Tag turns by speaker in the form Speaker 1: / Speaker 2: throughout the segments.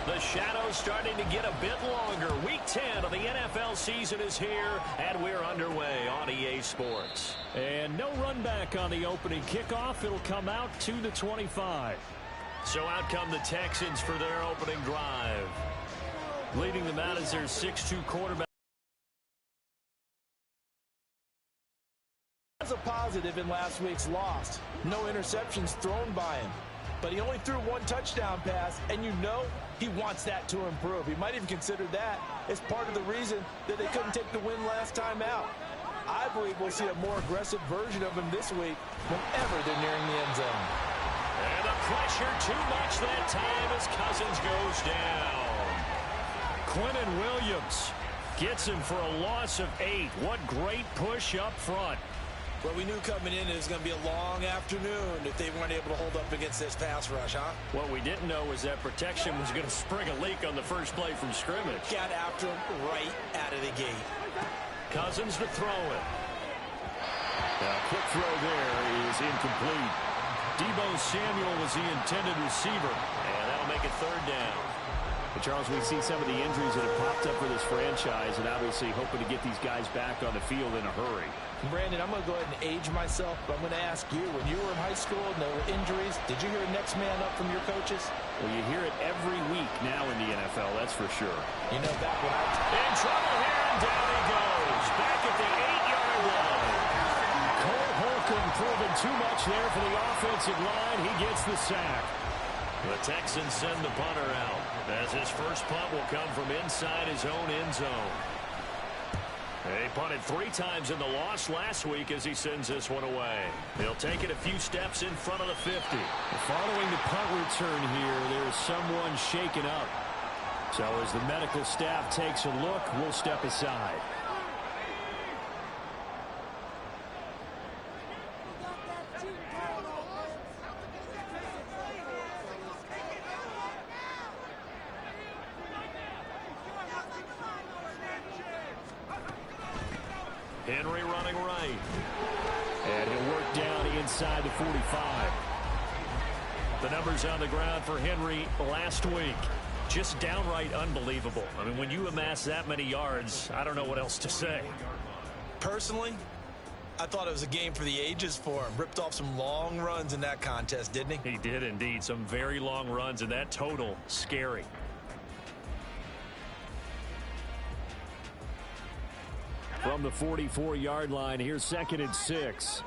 Speaker 1: The shadow's starting to get a bit longer. Week 10 of the NFL season is here, and we're underway on EA Sports.
Speaker 2: And no run back on the opening kickoff. It'll come out to the 25.
Speaker 1: So out come the Texans for their opening drive.
Speaker 2: Leading them out is their 6'2 quarterback.
Speaker 3: That's a positive in last week's loss. No interceptions thrown by him. But he only threw one touchdown pass, and you know he wants that to improve. He might even consider that as part of the reason that they couldn't take the win last time out. I believe we'll see a more aggressive version of him this week whenever they're nearing the end zone.
Speaker 1: And the pressure too much that time as Cousins goes down.
Speaker 2: Quentin Williams gets him for a loss of 8. What great push up front.
Speaker 3: Well, we knew coming in it was going to be a long afternoon if they weren't able to hold up against this pass rush, huh?
Speaker 2: What we didn't know was that protection was going to spring a leak on the first play from scrimmage.
Speaker 3: Got after him right out of the gate.
Speaker 1: Cousins to throw it.
Speaker 2: A quick throw there is incomplete. Deebo Samuel was the intended receiver.
Speaker 1: And that'll make it third down.
Speaker 2: But Charles, we see some of the injuries that have popped up for this franchise, and obviously hoping to get these guys back on the field in a hurry.
Speaker 3: Brandon, I'm going to go ahead and age myself, but I'm going to ask you, when you were in high school and there were injuries, did you hear next man up from your coaches?
Speaker 2: Well, you hear it every week now in the NFL, that's for sure.
Speaker 3: You know, back when I was
Speaker 1: in trouble here, and down he goes. Back at the 8-yard line.
Speaker 2: Cole Holcomb proving too much there for the offensive line. He gets the sack.
Speaker 1: The Texans send the punter out, as his first punt will come from inside his own end zone. They punted 3 times in the loss last week as he sends this one away. He'll take it a few steps in front of the 50.
Speaker 2: Following the punt return here, there is someone shaken up. So as the medical staff takes a look, we'll step aside.
Speaker 1: Henry running right.
Speaker 2: And he'll work down inside the 45.
Speaker 1: The numbers on the ground for Henry last week. Just downright unbelievable. I mean, when you amass that many yards, I don't know what else to say.
Speaker 3: Personally, I thought it was a game for the ages for him. Ripped off some long runs in that contest, didn't he?
Speaker 1: He did indeed. Some very long runs, and that total, scary.
Speaker 2: From the 44-yard line, here's 2nd and 6.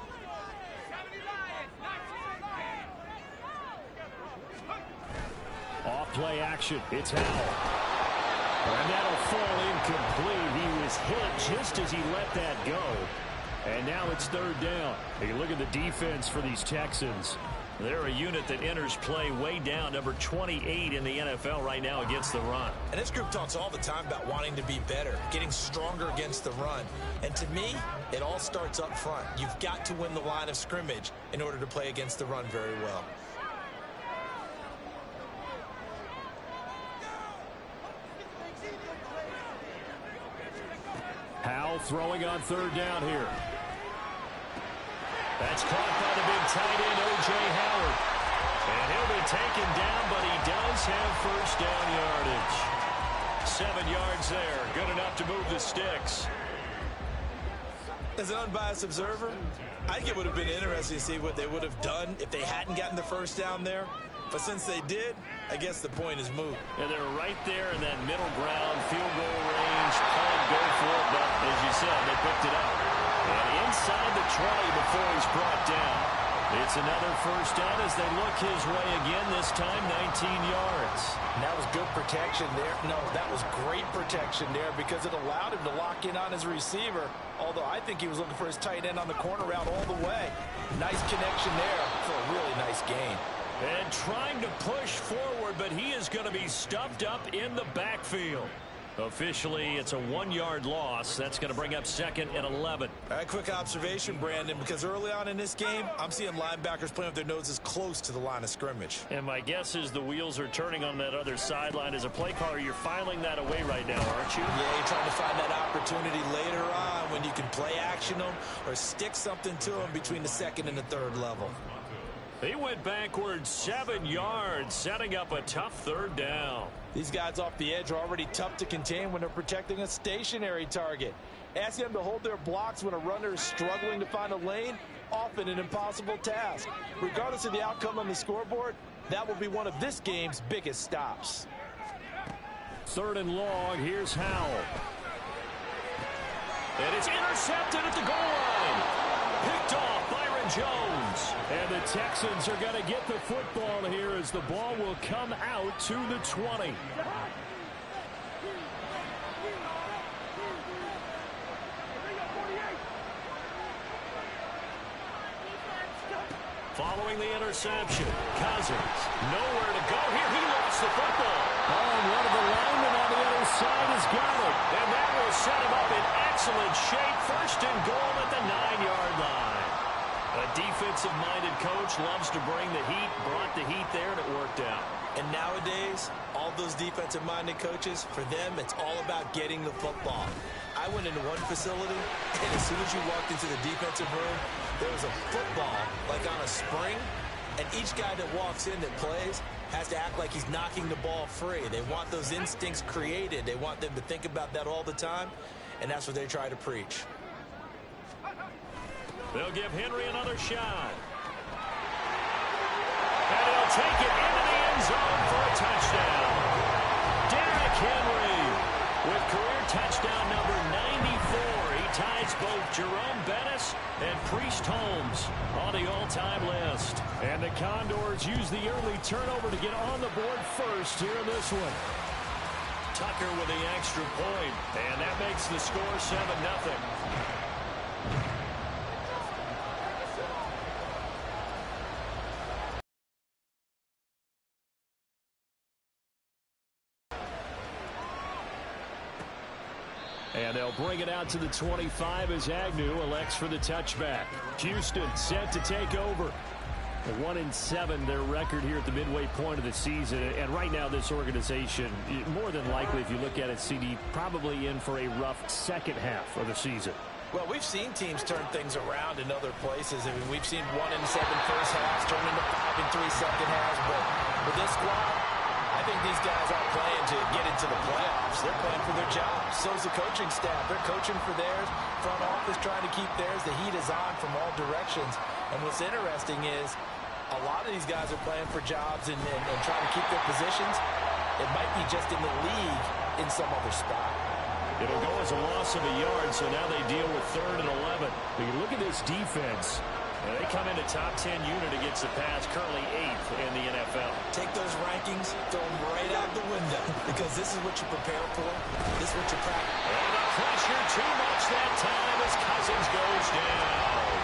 Speaker 2: Off play action. It's Howell. And that'll fall incomplete. He was hit just as he let that go. And now it's 3rd down. Hey, look at the defense for these Texans.
Speaker 1: They're a unit that enters play way down, number 28 in the NFL right now against the run.
Speaker 3: And this group talks all the time about wanting to be better, getting stronger against the run. And to me, it all starts up front. You've got to win the line of scrimmage in order to play against the run very well.
Speaker 2: Howell throwing on 3rd down here.
Speaker 1: That's caught by the big tight end, O.J. Howard. And he'll be taken down, but he does have first down yardage. 7 yards there. Good enough to move the sticks.
Speaker 3: As an unbiased observer, I think it would have been interesting to see what they would have done if they hadn't gotten the first down there. But since they did, I guess the point is moot.
Speaker 1: And they're right there in that middle ground, field goal range, go for it. But as you said, they picked it up. And inside the 20 before he's brought down. It's another first down as they look his way again, this time 19 yards.
Speaker 3: And that was good protection there. No, that was great protection there because it allowed him to lock in on his receiver, although I think he was looking for his tight end on the corner route all the way. Nice connection there for a really nice gain.
Speaker 1: And trying to push forward, but he is going to be stuffed up in the backfield. Officially, it's a 1-yard loss. That's going to bring up 2nd and 11.
Speaker 3: All right, quick observation, Brandon, because early on in this game, I'm seeing linebackers playing with their noses close to the line of scrimmage.
Speaker 1: And my guess is the wheels are turning on that other sideline. As a play caller, you're filing that away right now, aren't you?
Speaker 3: Yeah, you're trying to find that opportunity later on when you can play action them or stick something to them between the 2nd and the 3rd level.
Speaker 1: He went backwards 7 yards, setting up a tough 3rd down.
Speaker 3: These guys off the edge are already tough to contain when they're protecting a stationary target. Asking them to hold their blocks when a runner is struggling to find a lane, often an impossible task. Regardless of the outcome on the scoreboard, that will be one of this game's biggest stops.
Speaker 2: 3rd and long, here's Howell.
Speaker 1: And it's intercepted at the goal line. Picked off Byron Jones.
Speaker 2: And the Texans are going to get the football here as the ball will come out to the 20.
Speaker 1: Following the interception, Cousins nowhere to go here. He lost the football.
Speaker 2: Oh, and one of the linemen on the other side has got it.
Speaker 1: And that will set him up in excellent shape. 1st and goal at the 9-yard line. A defensive-minded coach loves to bring the heat, brought the heat there, and it worked out.
Speaker 3: And nowadays, all those defensive-minded coaches, for them, it's all about getting the football. I went into one facility, and as soon as you walked into the defensive room, there was a football, like on a spring, and each guy that walks in that plays has to act like he's knocking the ball free. They want those instincts created. They want them to think about that all the time, and that's what they try to preach.
Speaker 1: They'll give Henry another shot. And he'll take it into the end zone for a touchdown. Derrick Henry with career touchdown number 94. He ties both Jerome Bettis and Priest Holmes on the all-time list.
Speaker 2: And the Condors use the early turnover to get on the board first here in this one.
Speaker 1: Tucker with the extra point, and that makes the score 7-0.
Speaker 2: And they'll bring it out to the 25 as Agnew elects for the touchback. Houston set to take over. 1-7 their record here at the midway point of the season. And right now this organization, more than likely if you look at it, CD, probably in for a rough second half of the season.
Speaker 3: Well, we've seen teams turn things around in other places. I mean, we've seen 1-7 first halves turn into 5-3 second halves. But with this squad, I think these guys aren't playing to get into the playoffs. They're playing for their jobs. So's the coaching staff. They're coaching for theirs. Front office trying to keep theirs. The heat is on from all directions. And what's interesting is a lot of these guys are playing for jobs and trying to keep their positions. It might be just in the league in some other spot.
Speaker 2: It'll go as a loss of a yard, so now they deal with 3rd and 11. But you look at this defense.
Speaker 1: They come into top 10 unit against the pass, currently 8th in the NFL.
Speaker 3: Take those rankings, throw them right out the window, because this is what you prepare for. This is what you practice.
Speaker 1: And the pressure too much that time as Cousins goes down.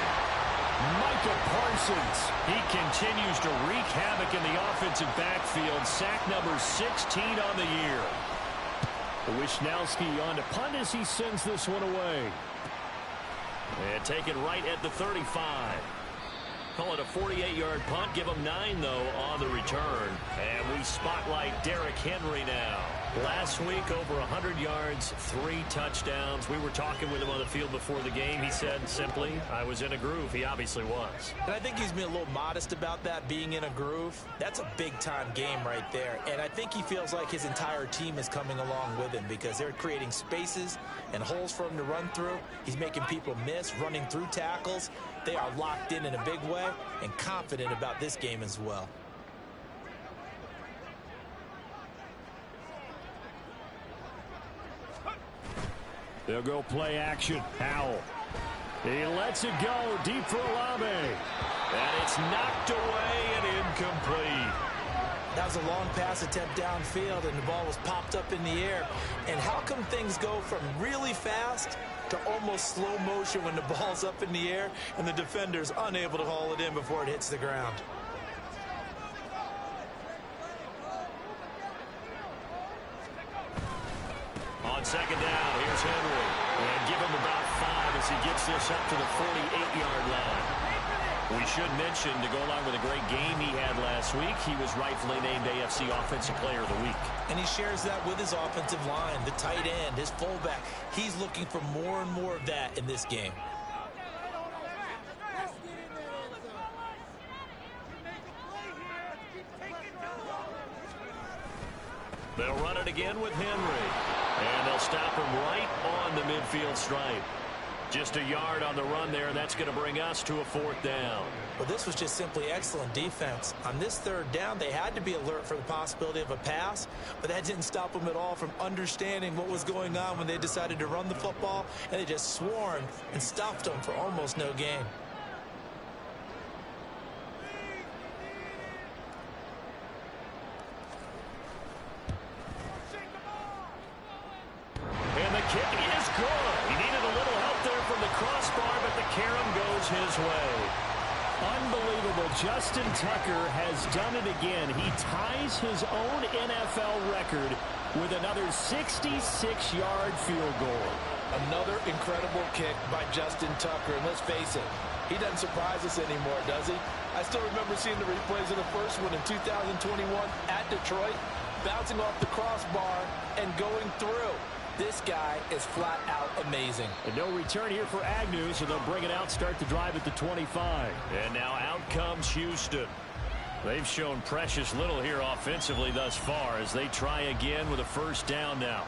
Speaker 2: Micah Parsons.
Speaker 1: He continues to wreak havoc in the offensive backfield. Sack number 16 on the year.
Speaker 2: Wishnowski on to punt as he sends this one away.
Speaker 1: And take it right at the 35. Call it a 48-yard punt. Give him 9, though, on the return. And we spotlight Derrick Henry now. Last week, over 100 yards, 3 touchdowns. We were talking with him on the field before the game. He said simply, I was in a groove. He obviously was.
Speaker 3: And I think he's been a little modest about that, being in a groove. That's a big-time game right there. And I think he feels like his entire team is coming along with him because they're creating spaces and holes for him to run through. He's making people miss, running through tackles. They are locked in a big way and confident about this game as well.
Speaker 2: They'll go play action. Howell. He lets it go deep for Olave.
Speaker 1: And it's knocked away and incomplete.
Speaker 3: That was a long pass attempt downfield, and the ball was popped up in the air. And how come things go from really fast to almost slow motion when the ball's up in the air and the defender's unable to haul it in before it hits the ground?
Speaker 1: second down. Here's Henry. And give him about 5 as he gets this up to the 48-yard line. We should mention, to go along with a great game he had last week, he was rightfully named AFC Offensive Player of the Week.
Speaker 3: And he shares that with his offensive line, the tight end, his fullback. He's looking for more and more of that in this game.
Speaker 1: They'll run it again with Henry. And they'll stop him right on the midfield stripe. Just a yard on the run there. That's going to bring us to a 4th down.
Speaker 3: Well, this was just simply excellent defense. On this 3rd down, they had to be alert for the possibility of a pass, but that didn't stop them at all from understanding what was going on when they decided to run the football, and they just swarmed and stopped them for almost no gain.
Speaker 1: And the kick is good. He needed a little help there from the crossbar, but the carom goes his way.
Speaker 2: Unbelievable. Justin Tucker has done it again. He ties his own NFL record with another 66-yard field goal.
Speaker 3: Another incredible kick by Justin Tucker. And let's face it, he doesn't surprise us anymore, does he? I still remember seeing the replays of the first one in 2021 at Detroit, bouncing off the crossbar and going through. This guy is flat out amazing.
Speaker 2: And no return here for Agnew, so they'll bring it out, start the drive at the 25.
Speaker 1: And now out comes Houston. They've shown precious little here offensively thus far as they try again with a 1st down now.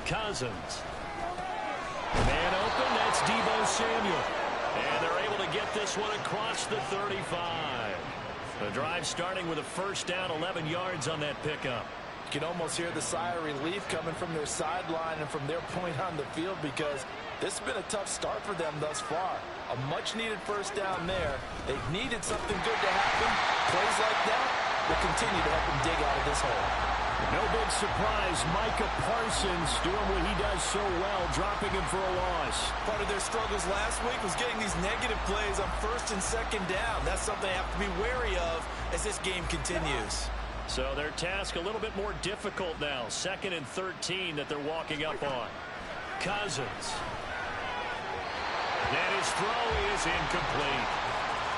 Speaker 1: Cousins. Man open, that's Deebo Samuel. And they're able to get this one across the 35. The drive starting with a 1st down, 11 yards on that pickup.
Speaker 3: You can almost hear the sigh of relief coming from their sideline and from their point on the field, because this has been a tough start for them thus far. A much-needed 1st down there. They've needed something good to happen. Plays like that will continue to help them dig out of this hole.
Speaker 2: No big surprise. Micah Parsons doing what he does so well, dropping him for a loss.
Speaker 3: Part of their struggles last week was getting these negative plays on 1st and 2nd down. That's something they have to be wary of as this game continues.
Speaker 1: So their task a little bit more difficult now. 2nd and 13 that they're walking up on. Cousins. And his throw is incomplete.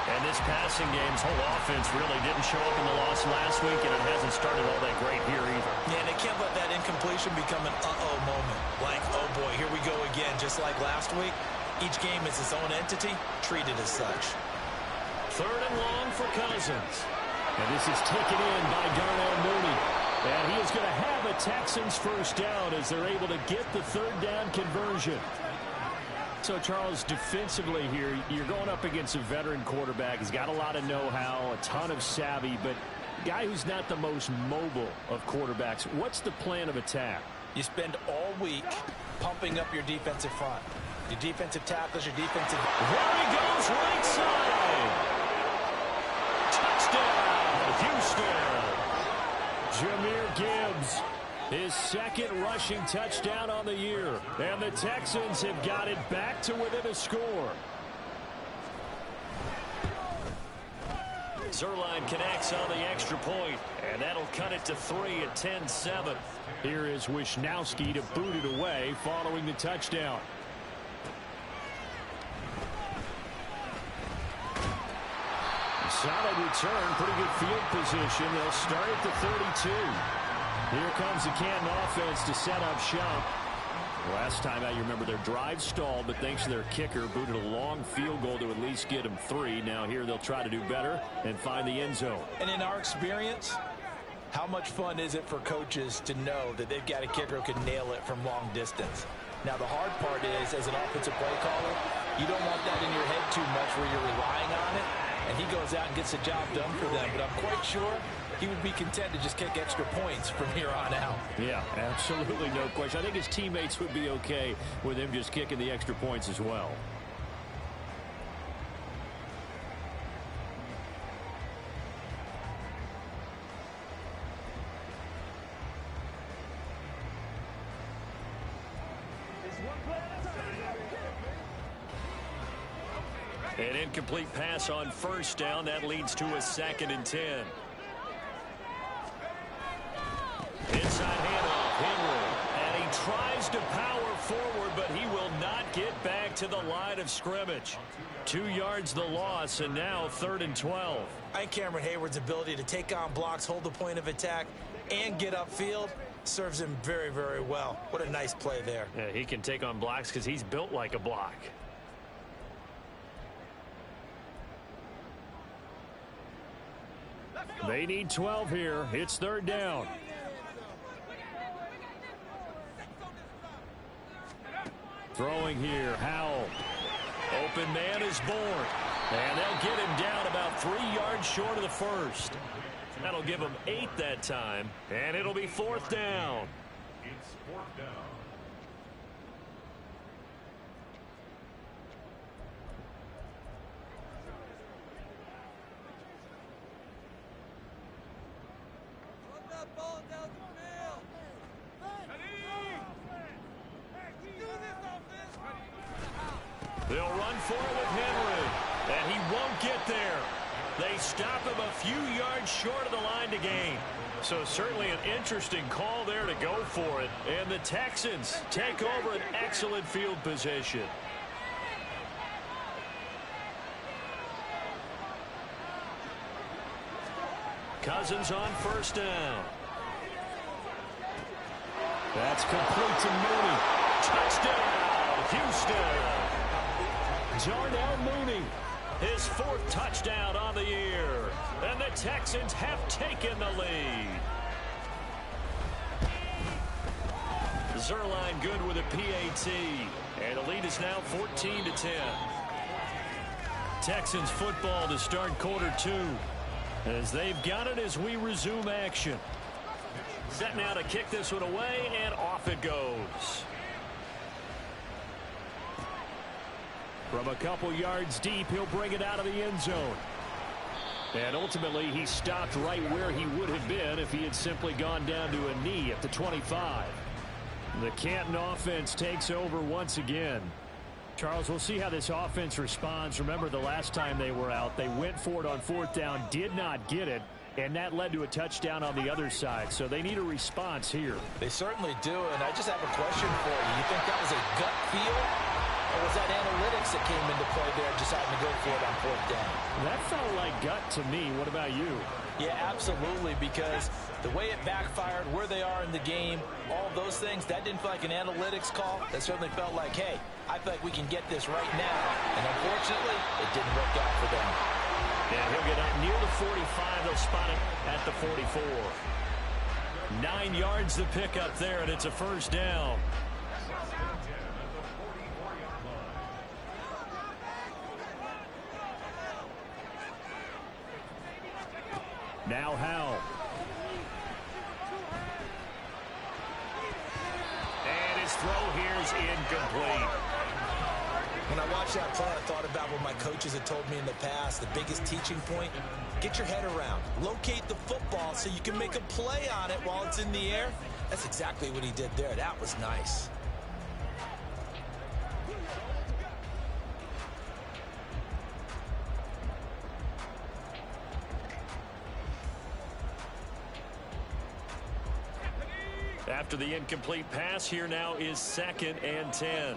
Speaker 1: And this passing game's whole offense really didn't show up in the loss last week, and it hasn't started all that great here either.
Speaker 3: Yeah, and they can't let that incompletion become an uh-oh moment. Like, oh boy, here we go again, just like last week. Each game is its own entity, treated as such.
Speaker 1: 3rd and long for Cousins.
Speaker 2: And this is taken in by Darnell Mooney. And he is going to have a Texans 1st down as they're able to get the 3rd down conversion. So, Charles, defensively here, you're going up against a veteran quarterback. He's got a lot of know-how, a ton of savvy, but a guy who's not the most mobile of quarterbacks. What's the plan of attack?
Speaker 3: You spend all week pumping up your defensive front. Your defensive tackles, your defensive...
Speaker 1: There he goes, right side. Touchdown, Houston.
Speaker 2: Jahmyr Gibbs. His 2nd rushing touchdown on the year. And the Texans have got it back to within a score.
Speaker 1: Zerline connects on the extra point, and that'll cut it to 3 at 10-7.
Speaker 2: Here is Wisnowski to boot it away following the touchdown. Solid return, pretty good field position. They'll start at the 32. Here comes the Canton offense to set up shop. Last time out, you remember their drive stalled, but thanks to their kicker, booted a long field goal to at least get them 3. Now here they'll try to do better and find the end zone.
Speaker 3: And in our experience, how much fun is it for coaches to know that they've got a kicker who can nail it from long distance? Now, the hard part is, as an offensive play caller, you don't want that in your head too much where you're relying on it, and he goes out and gets the job done for them. But I'm quite sure he would be content to just kick extra points from here on out.
Speaker 2: Yeah, absolutely no question. I think his teammates would be okay with him just kicking the extra points as well.
Speaker 1: An incomplete pass on first down. That leads to a 2nd and 10. Inside handoff, Henry. And he tries to power forward, but he will not get back to the line of scrimmage. 2 yards the loss, and now 3rd and 12.
Speaker 3: I think Cameron Hayward's ability to take on blocks, hold the point of attack, and get upfield serves him very, very well. What a nice play there.
Speaker 2: Yeah, he can take on blocks because he's built like a block. They need 12 here. It's 3rd down. Throwing here, Howell. Open man is born. And they'll get him down about 3 yards short of the first. That'll give him 8 that time. And it'll be 4th down.
Speaker 4: It's 4th down.
Speaker 1: They'll run for it with Henry, and he won't get there. They stop him a few yards short of the line to gain. So certainly an interesting call there to go for it. And the Texans take over an excellent field position. Cousins on first down.
Speaker 2: That's complete to Mooney.
Speaker 1: Touchdown, Houston.
Speaker 2: Darnell Mooney.
Speaker 1: His 4th touchdown on the year. And the Texans have taken the lead. Zerline good with a PAT. And the lead is now 14-10. Texans football to start quarter 2. As they've got it as we resume action. Set now to kick this one away, and off it goes.
Speaker 2: From a couple yards deep, he'll bring it out of the end zone. And ultimately, he stopped right where he would have been if he had simply gone down to a knee at the 25. The Canton offense takes over once again. Charles, we'll see how this offense responds. Remember, the last time they were out, they went for it on 4th down, did not get it, and that led to a touchdown on the other side. So they need a response here.
Speaker 3: They certainly do, and I just have a question for you. You think that was a gut feel? Or was that analytics that came into play there, deciding to go for it on 4th down?
Speaker 2: That felt like gut to me. What about you?
Speaker 3: Yeah, absolutely, because the way it backfired, where they are in the game, all of those things, that didn't feel like an analytics call. That certainly felt like, hey, I feel like we can get this right now. And unfortunately, it didn't work out for them.
Speaker 1: And he'll get up near the 45. They'll spot it at the 44. 9 yards to pick up there, and it's a 1st down.
Speaker 2: Now Howell.
Speaker 1: And his throw here is incomplete.
Speaker 3: When I watched that play, I thought about what my coaches had told me in the past. The biggest teaching point, get your head around. Locate the football so you can make a play on it while it's in the air. That's exactly what he did there. That was nice.
Speaker 1: After the incomplete pass, here now is 2nd and 10.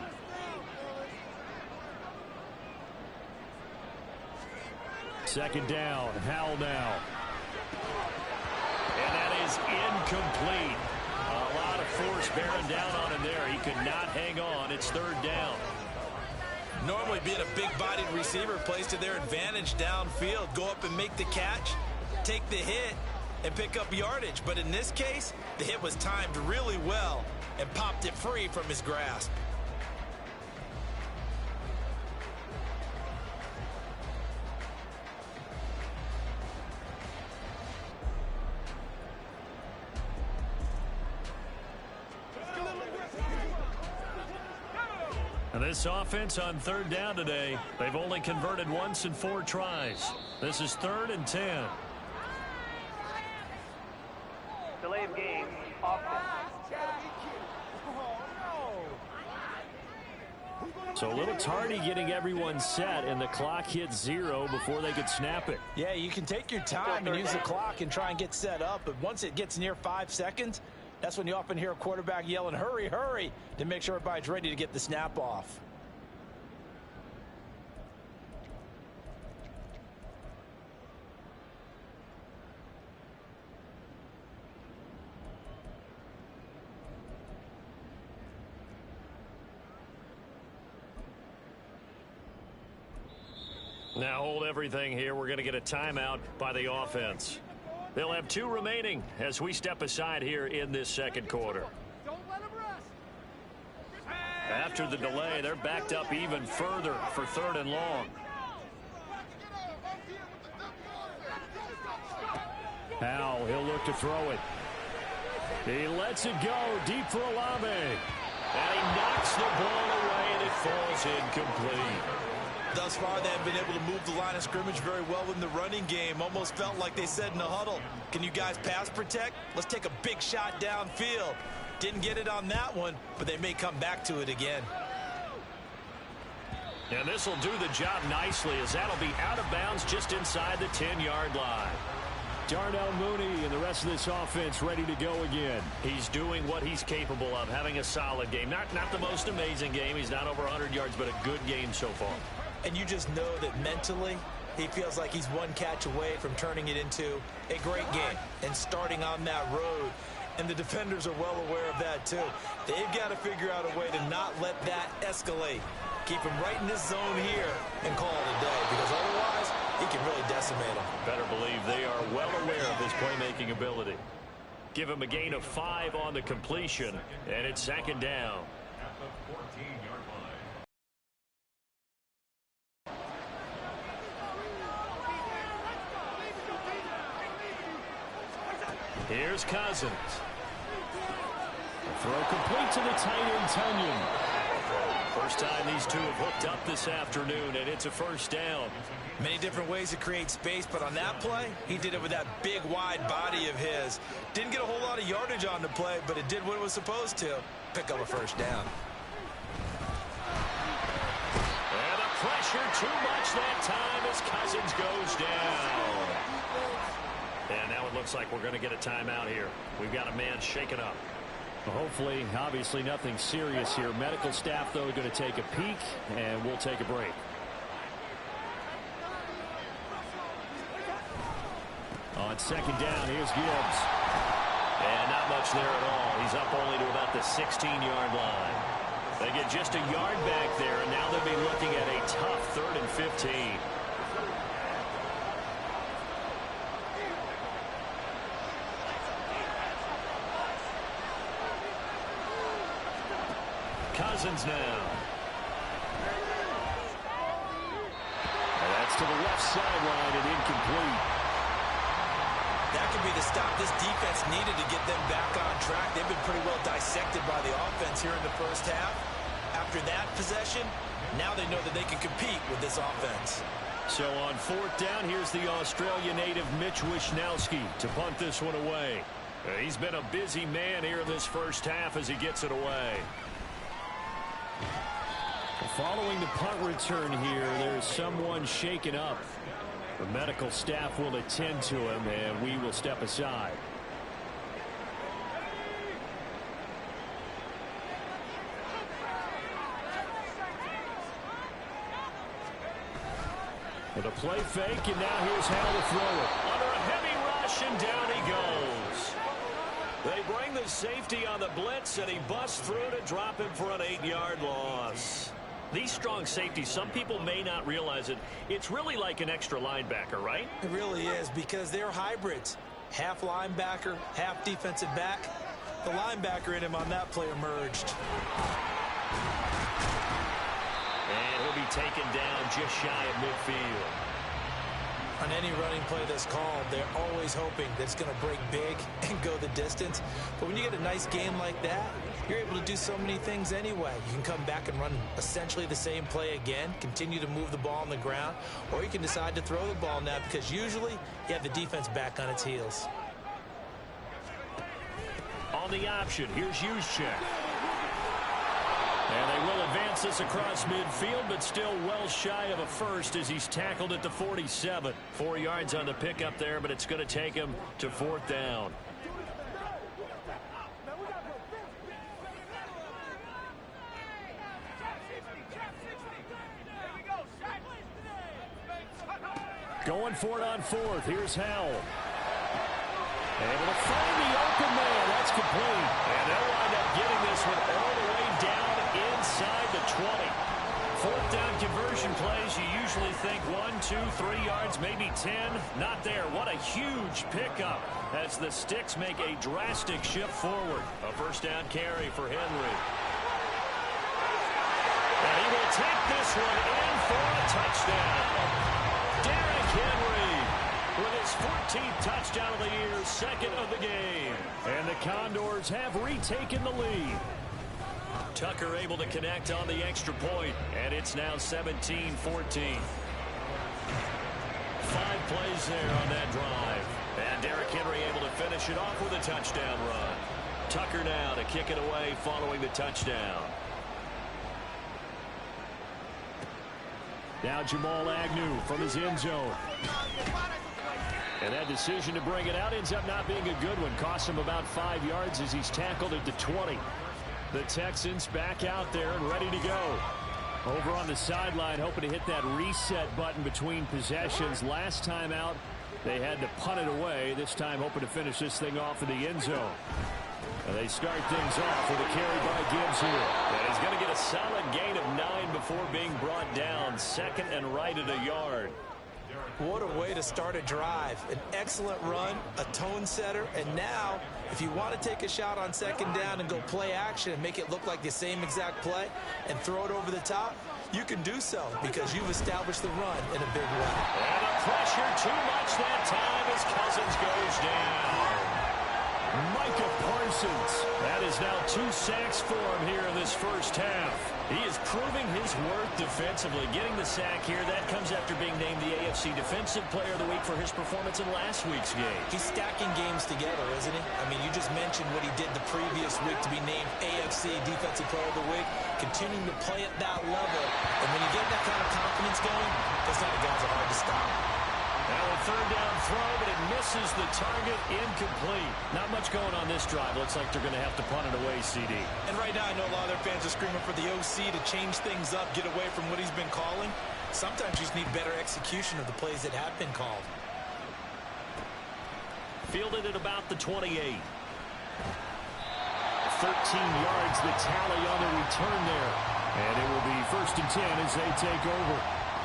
Speaker 2: Second down, Howell now.
Speaker 1: And that is incomplete. A lot of force bearing down on him there. He could not hang on. It's 3rd down.
Speaker 3: Normally being a big-bodied receiver plays to their advantage downfield. Go up and make the catch, take the hit, and pick up yardage. But in this case, the hit was timed really well and popped it free from his grasp.
Speaker 1: And this offense on 3rd down today, they've only converted once in 4 tries. This is 3rd and 10.
Speaker 5: Delay of game, offense.
Speaker 2: So a little tardy getting everyone set, and the clock hits 0 before they could snap it.
Speaker 3: Yeah, you can take your time and use the clock and try and get set up, but once it gets near 5 seconds, that's when you often hear a quarterback yelling, hurry, hurry, to make sure everybody's ready to get the snap off.
Speaker 1: Now hold everything here. We're going to get a timeout by the offense. They'll have 2 remaining as we step aside here in this second quarter. After the delay, they're backed up even further for 3rd and long.
Speaker 2: Now he'll look to throw it. He lets it go deep for Olave.
Speaker 1: And he knocks the ball away, and it falls incomplete.
Speaker 3: Thus far, they have been able to move the line of scrimmage very well in the running game. Almost felt like they said in the huddle, can you guys pass protect? Let's take a big shot downfield. Didn't get it on that one, but they may come back to it again.
Speaker 1: And this will do the job nicely, as that'll be out of bounds just inside the 10-yard line.
Speaker 2: Darnell Mooney and the rest of this offense ready to go again.
Speaker 1: He's doing what he's capable of, having a solid game. Not the most amazing game. He's not over 100 yards, but a good game so far.
Speaker 3: And you just know that mentally, he feels like he's one catch away from turning it into a great game and starting on that road. And the defenders are well aware of that, too. They've got to figure out a way to not let that escalate. Keep him right in this zone here and call it a day, because otherwise, he can really decimate him.
Speaker 1: Better believe they are well aware of his playmaking ability. Give him a gain of 5 on the completion, and it's 2nd down.
Speaker 4: At the 14-yard line.
Speaker 1: Here's Cousins.
Speaker 2: A throw complete to the tight end, Tunyon.
Speaker 1: First time these two have hooked up this afternoon, and it's a 1st down.
Speaker 3: Many different ways to create space, but on that play, he did it with that big, wide body of his. Didn't get a whole lot of yardage on the play, but it did what it was supposed to. Pick up a 1st down.
Speaker 1: And the pressure too much that time as Cousins goes down. And now it looks like we're going to get a timeout here. We've got a man shaken up.
Speaker 2: Well, hopefully, obviously nothing serious here. Medical staff, though, are going to take a peek, and we'll take a break. On 2nd down, here's Gibbs.
Speaker 1: And not much there at all. He's up only to about the 16-yard line. They get just a yard back there, and now they'll be looking at a tough 3rd and 15. Cousins now.
Speaker 2: And that's to the left sideline and incomplete.
Speaker 3: That could be the stop this defense needed to get them back on track. They've been pretty well dissected by the offense here in the 1st half. After that possession, now they know that they can compete with this offense.
Speaker 1: So on 4th down, here's the Australia native Mitch Wishnowski to punt this one away. He's been a busy man here in this 1st half as he gets it away.
Speaker 2: Following the punt return here, there's someone shaken up. The medical staff will attend to him, and we will step aside. With a play fake, and now here's how to throw it.
Speaker 1: Under a heavy rush, and down he goes. They bring the safety on the blitz, and he busts through to drop him for an 8-yard loss. These strong safeties, some people may not realize it. It's really like an extra linebacker, right?
Speaker 3: It really is, because they're hybrids. Half linebacker, half defensive back. The linebacker in him on that play emerged.
Speaker 1: And he'll be taken down just shy of midfield.
Speaker 3: On any running play that's called, they're always hoping that it's going to break big and go the distance. But when you get a nice game like that, you're able to do so many things anyway. You can come back and run essentially the same play again, continue to move the ball on the ground, or you can decide to throw the ball now, because usually you have the defense back on its heels.
Speaker 1: On the option, here's Juszczyk.
Speaker 2: And they will advance this across midfield, but still well shy of a first as he's tackled at the 47.
Speaker 1: 4 yards on the pickup there, but it's going to take him to 4th down.
Speaker 2: Going for it on 4th. Here's Howell. Able to find the open man. That's complete.
Speaker 1: And they'll wind up getting this one all the way down inside the 20. 4th down conversion plays, you usually think 1, 2, 3 yards, maybe 10. Not there. What a huge pickup as the Sticks make a drastic shift forward. A 1st down carry for Henry. And he will take this one in for a touchdown. Derrick Henry with his 14th touchdown of the year, 2nd of the game.
Speaker 2: And the Condors have retaken the lead.
Speaker 1: Tucker able to connect on the extra point, and it's now 17-14. 5 plays there on that drive. And Derrick Henry able to finish it off with a touchdown run. Tucker now to kick it away following the touchdown.
Speaker 2: Now Jamal Agnew from his end zone. And that decision to bring it out ends up not being a good one. Costs him about 5 yards as he's tackled at the 20. The Texans back out there and ready to go. Over on the sideline, hoping to hit that reset button between possessions. Last time out, they had to punt it away. This time hoping to finish this thing off in the end zone. And they start things off with a carry by Gibbs here.
Speaker 1: And he's going to get a solid gain of 9 before being brought down. 2nd and right at a yard.
Speaker 3: What a way to start a drive. An excellent run, a tone setter, and now if you want to take a shot on 2nd down and go play action and make it look like the same exact play and throw it over the top, you can do so because you've established the run in a big way.
Speaker 1: And the pressure too much that time as Cousins goes down.
Speaker 2: Micah Parsons.
Speaker 1: That is now 2 sacks for him here in this first half. He is proving his worth defensively. Getting the sack here, that comes after being named the AFC Defensive Player of the Week for his performance in last week's game.
Speaker 3: He's stacking games together, isn't he? I mean, you just mentioned what he did the previous week to be named AFC Defensive Player of the Week, continuing to play at that level. And when you get that kind of confidence going, those kind of guys are hard to stop.
Speaker 1: Now a 3rd down throw, but it misses the target, incomplete. Not much going on this drive. Looks like they're going to have to punt it away, CD.
Speaker 3: And right now I know a lot of their fans are screaming for the OC to change things up, get away from what he's been calling. Sometimes you just need better execution of the plays that have been called.
Speaker 1: Fielded at about the 28.
Speaker 2: 13 yards the tally on the return there. And it will be 1st and 10 as they take over.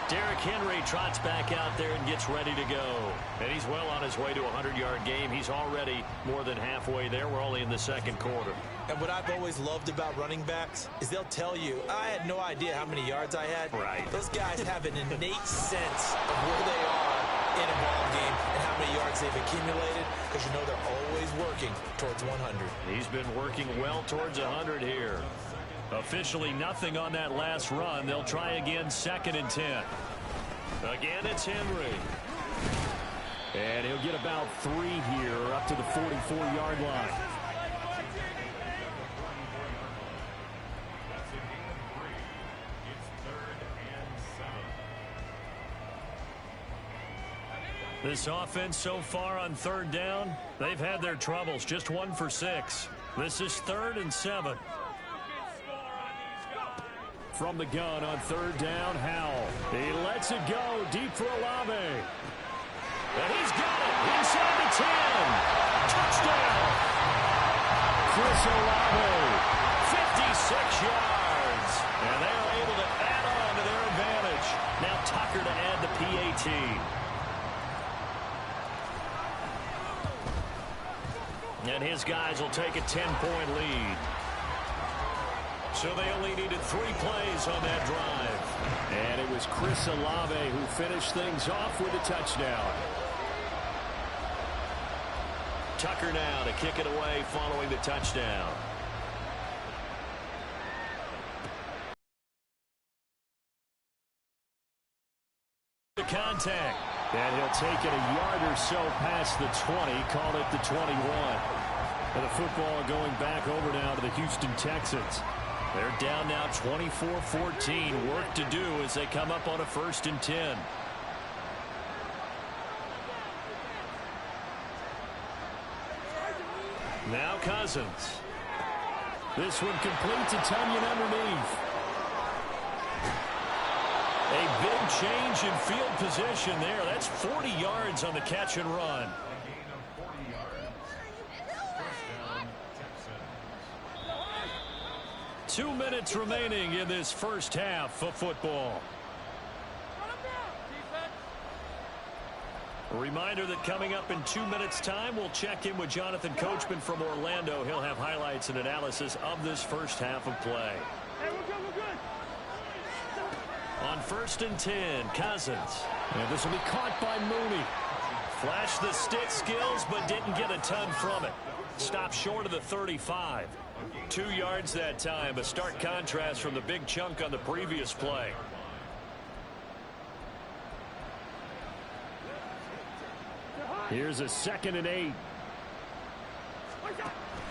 Speaker 1: Derrick Henry trots back out there and gets ready to go. And he's well on his way to a 100-yard game. He's already more than halfway there. We're only in the 2nd quarter.
Speaker 3: And what I've always loved about running backs is they'll tell you, I had no idea how many yards I had.
Speaker 1: Right.
Speaker 3: Those guys have an innate sense of where they are in a ball game and how many yards they've accumulated because you know they're always working towards 100.
Speaker 1: He's been working well towards 100 here. Officially nothing on that last run. They'll try again 2nd and 10. Again, it's Henry.
Speaker 2: And he'll get about 3 here up to the 44-yard line.
Speaker 1: This offense so far on 3rd down, they've had their troubles. Just 1 for 6. This is 3rd and 7.
Speaker 2: From the gun on 3rd down, Howell. He lets it go deep for Olave.
Speaker 1: And he's got it inside the 10. Touchdown.
Speaker 2: Chris Olave.
Speaker 1: 56 yards. And they are able to add on to their advantage. Now Tucker to add the PAT. And his guys will take a 10-point lead. So they only needed 3 plays on that drive.
Speaker 2: And it was Chris Olave who finished things off with a touchdown.
Speaker 1: Tucker now to kick it away following the touchdown. The contact.
Speaker 2: And he'll take it a yard or so past the 20, called it the 21. And the football going back over now to the Houston Texans.
Speaker 1: They're down now 24-14. Work to do as they come up on a 1st and 10. Now Cousins. This one complete to Tunyon underneath. A big change in field position there. That's 40 yards on the catch and run.
Speaker 4: A gain of 40 yards. First down, Texans.
Speaker 1: 2 minutes remaining in this first half of football. A reminder that coming up in 2 minutes' time, we'll check in with Jonathan Coachman from Orlando. He'll have highlights and analysis of this first half of play.
Speaker 5: Hey, we're good.
Speaker 1: On 1st and 10, Cousins.
Speaker 2: And this will be caught by Mooney.
Speaker 1: Flashed the stick skills, but didn't get a ton from it. Stopped short of the 35. 2 yards that time, a stark contrast from the big chunk on the previous play.
Speaker 2: Here's a 2nd and 8.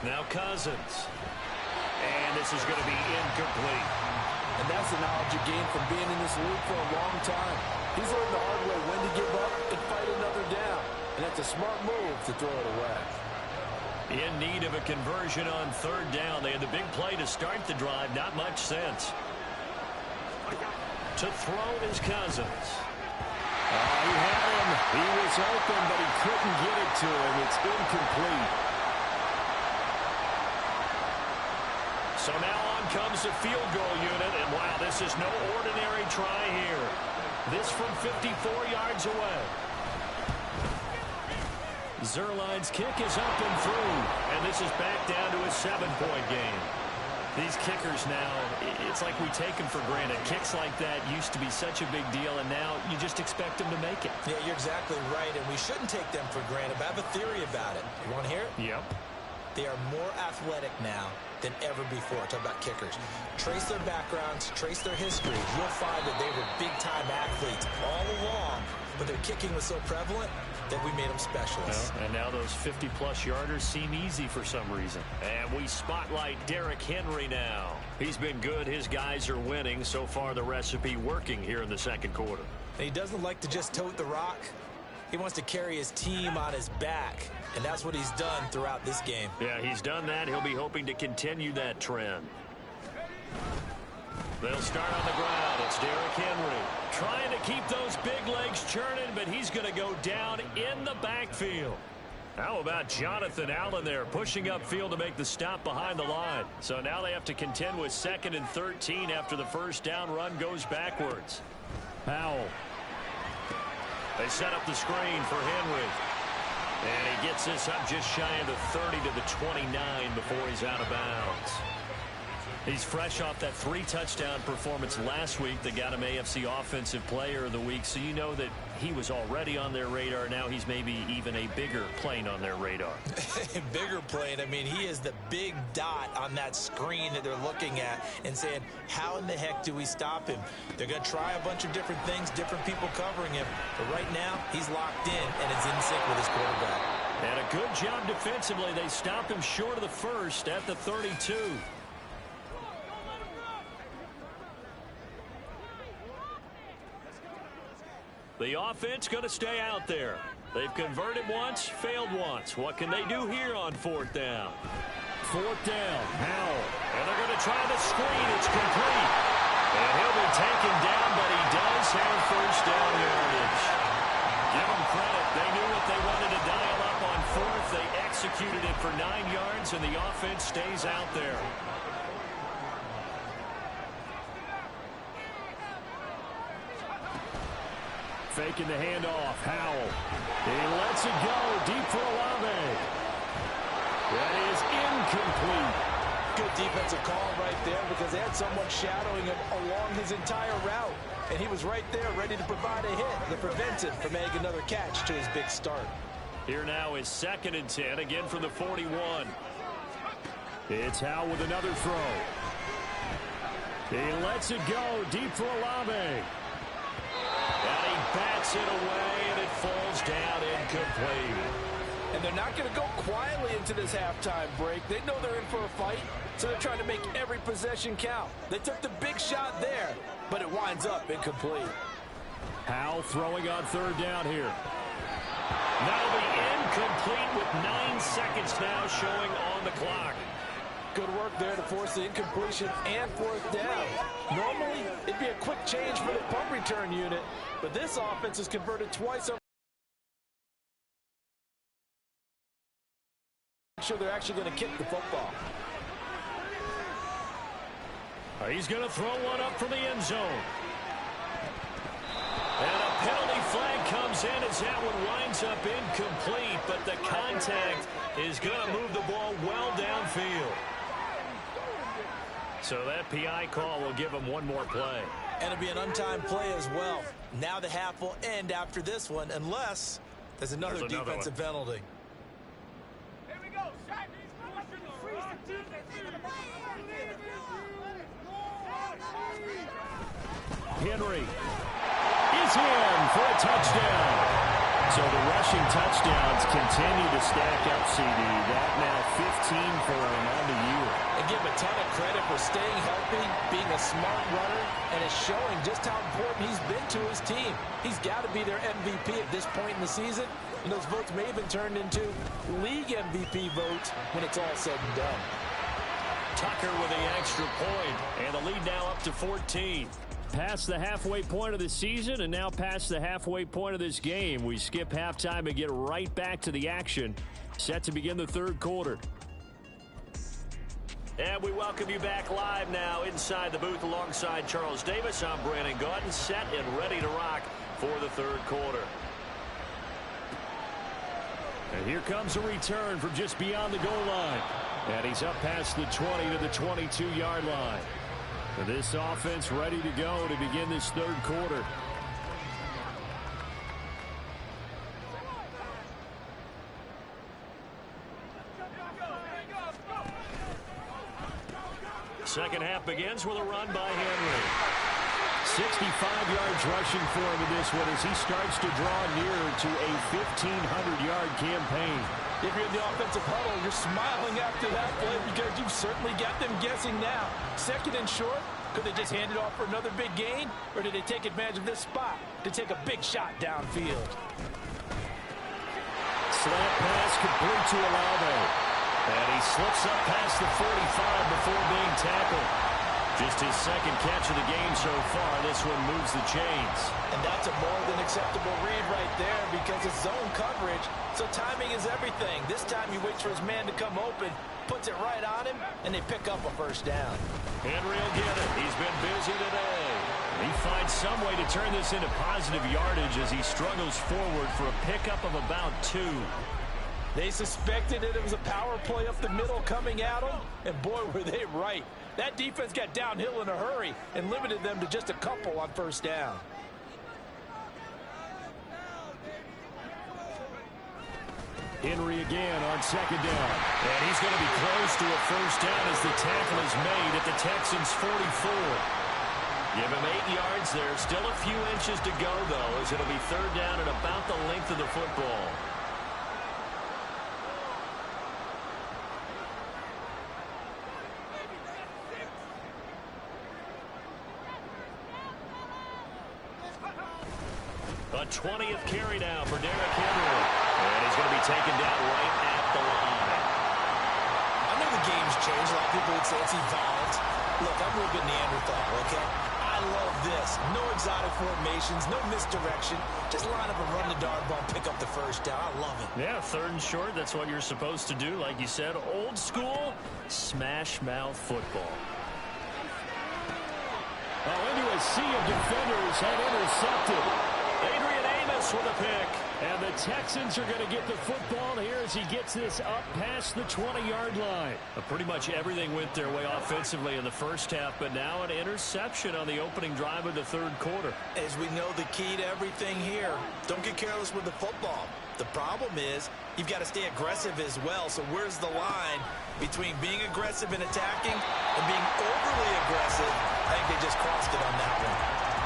Speaker 1: Now Cousins. And this is going to be incomplete.
Speaker 3: And that's the knowledge you gain from being in this league for a long time. He's learned the hard way when to give up and fight another down. And that's a smart move to throw it away.
Speaker 1: In need of a conversion on 3rd down. They had the big play to start the drive. Not much sense. To throw is Cousins.
Speaker 2: He had him. He was open, but he couldn't get it to him. It's incomplete.
Speaker 1: So now on comes the field goal unit, and wow, this is no ordinary try here. This from 54 yards away. Zerline's kick is up and through, and this is back down to a 7-point game. These kickers now, it's like we take them for granted. Kicks like that used to be such a big deal, and now you just expect them to make it.
Speaker 3: Yeah, you're exactly right, and we shouldn't take them for granted, but I have a theory about it. You want to hear it?
Speaker 1: Yep.
Speaker 3: They are more athletic now than ever before. Talk about kickers. Trace their backgrounds, trace their history. You'll find that they were big-time athletes all along, but their kicking was so prevalent that we made them specialists.
Speaker 1: Well, and now those 50-plus yarders seem easy for some reason. And we spotlight Derrick Henry now. He's been good. His guys are winning. So far, the recipe working here in the 2nd quarter.
Speaker 3: And he doesn't like to just tote the rock. He wants to carry his team on his back, and that's what he's done throughout this game.
Speaker 1: Yeah, he's done that. He'll be hoping to continue that trend. They'll start on the ground. It's Derrick Henry trying to keep those big legs churning, but he's going to go down in the backfield. How about Jonathan Allen there pushing upfield to make the stop behind the line? So now they have to contend with 2nd and 13 after the 1st down run goes backwards.
Speaker 2: Powell.
Speaker 1: They set up the screen for Henry. And he gets this up just shy of the 30 to the 29 before he's out of bounds. He's fresh off that 3-touchdown performance last week that got him AFC Offensive Player of the Week, so you know that he was already on their radar. Now he's maybe even a bigger plane on their radar.
Speaker 3: Bigger plane. I mean, he is the big dot on that screen that they're looking at and saying, how in the heck do we stop him? They're going to try a bunch of different things, different people covering him, but right now he's locked in and it's in sync with his quarterback.
Speaker 1: And a good job defensively. They stop him short of the 1st at the 32. The offense going to stay out there. They've converted once, failed once. What can they do here on 4th down?
Speaker 2: 4th down. Powell.
Speaker 1: And they're going to try the screen. It's complete. And he'll be taken down, but he does have 1st down yardage. Give them credit. They knew what they wanted to dial up on 4th. They executed it for 9 yards, and the offense stays out there.
Speaker 2: Faking the handoff. Howell. He lets it go deep for Olave. That is incomplete.
Speaker 3: Good defensive call right there because they had someone shadowing him along his entire route. And he was right there ready to provide a hit that prevents him from making another catch to his big start.
Speaker 1: Here now is 2nd and 10, again from the 41.
Speaker 2: It's Howell with another throw. He lets it go deep for Olave.
Speaker 1: And he bats it away, and it falls down incomplete.
Speaker 3: And they're not going to go quietly into this halftime break. They know they're in for a fight, so they're trying to make every possession count. They took the big shot there, but it winds up incomplete.
Speaker 2: Howell throwing on third down here. That'll be incomplete with 9 seconds now showing on the clock.
Speaker 3: Good work there to force the incompletion and fourth down. Normally, it'd be a quick change for the punt return unit, but this offense has converted twice over. Sure they're actually going to kick the football.
Speaker 2: He's going to throw one up from the end zone.
Speaker 1: And a penalty flag comes in as that one winds up incomplete, but the contact is going to move the ball well downfield. So that PI call will give him one more play.
Speaker 3: And it'll be an untimed play as well. Now the half will end after this one, unless there's another defensive penalty.
Speaker 2: Henry is in for a touchdown. So the rushing touchdowns continue to stack up, CD. That now 15 for him on the year.
Speaker 3: And give him a ton of credit for staying healthy, being a smart runner, and it's showing just how important he's been to his team. He's got to be their MVP at this point in the season, and those votes may have been turned into league MVP votes when it's all said and done.
Speaker 1: Tucker with the extra point, and the lead now up to 14.
Speaker 2: Past the halfway point of the season and now past the halfway point of this game. We skip halftime and get right back to the action. Set to begin the third quarter.
Speaker 1: And we welcome you back live now inside the booth alongside Charles Davis. I'm Brandon Gaudin, set and ready to rock for the third quarter.
Speaker 2: And here comes a return from just beyond the goal line. And he's up past the 20 to the 22-yard line. And this offense ready to go to begin this third quarter.
Speaker 1: Second half begins with a run by Henry.
Speaker 2: 65 yards rushing for him in this one as he starts to draw nearer to a 1,500-yard campaign.
Speaker 3: If you're in the offensive huddle, you're smiling after that play because you've certainly got them guessing now. Second and short, could they just hand it off for another big gain? Or did they take advantage of this spot to take a big shot downfield?
Speaker 2: Slant pass complete to Olave.
Speaker 1: And he slips up past the 45 before being tackled. Just his second catch of the game so far. This one moves the chains.
Speaker 3: And that's a more than acceptable read right there because it's zone coverage, so timing is everything. This time he waits for his man to come open, puts it right on him, and they pick up a first down.
Speaker 1: Henry will get it. He's been busy today. He finds some way to turn this into positive yardage as he struggles forward for a pickup of about 2.
Speaker 3: They suspected it was a power play up the middle coming at them, and boy, were they right. That defense got downhill in a hurry and limited them to just a couple on first down.
Speaker 2: Henry again on second down.
Speaker 1: And he's going to be close to a first down as the tackle is made at the Texans' 44. Give him 8 yards there. Still a few inches to go, though, as it'll be third down at about the length of the football. A 20th carry now for Derrick Henry. And he's going to be taken down right at the line.
Speaker 3: I know the game's changed. A lot of people would say it's evolved. Look, I'm a little bit Neanderthal, okay? I love this. No exotic formations, no misdirection. Just line up and run the dart ball, pick up the first down. I love it.
Speaker 1: Yeah, third and short, that's what you're supposed to do. Like you said, old school, smash mouth football.
Speaker 2: Into a sea of defenders and intercepted.
Speaker 1: Adrian Amos with a pick.
Speaker 2: And the Texans are going to get the football here as he gets this up past the 20-yard line.
Speaker 1: Pretty much everything went their way offensively in the first half, but now an interception on the opening drive of the third quarter.
Speaker 3: As we know, the key to everything here, don't get careless with the football. The problem is you've got to stay aggressive as well. So where's the line between being aggressive and attacking and being overly aggressive? I think they just crossed it on that one.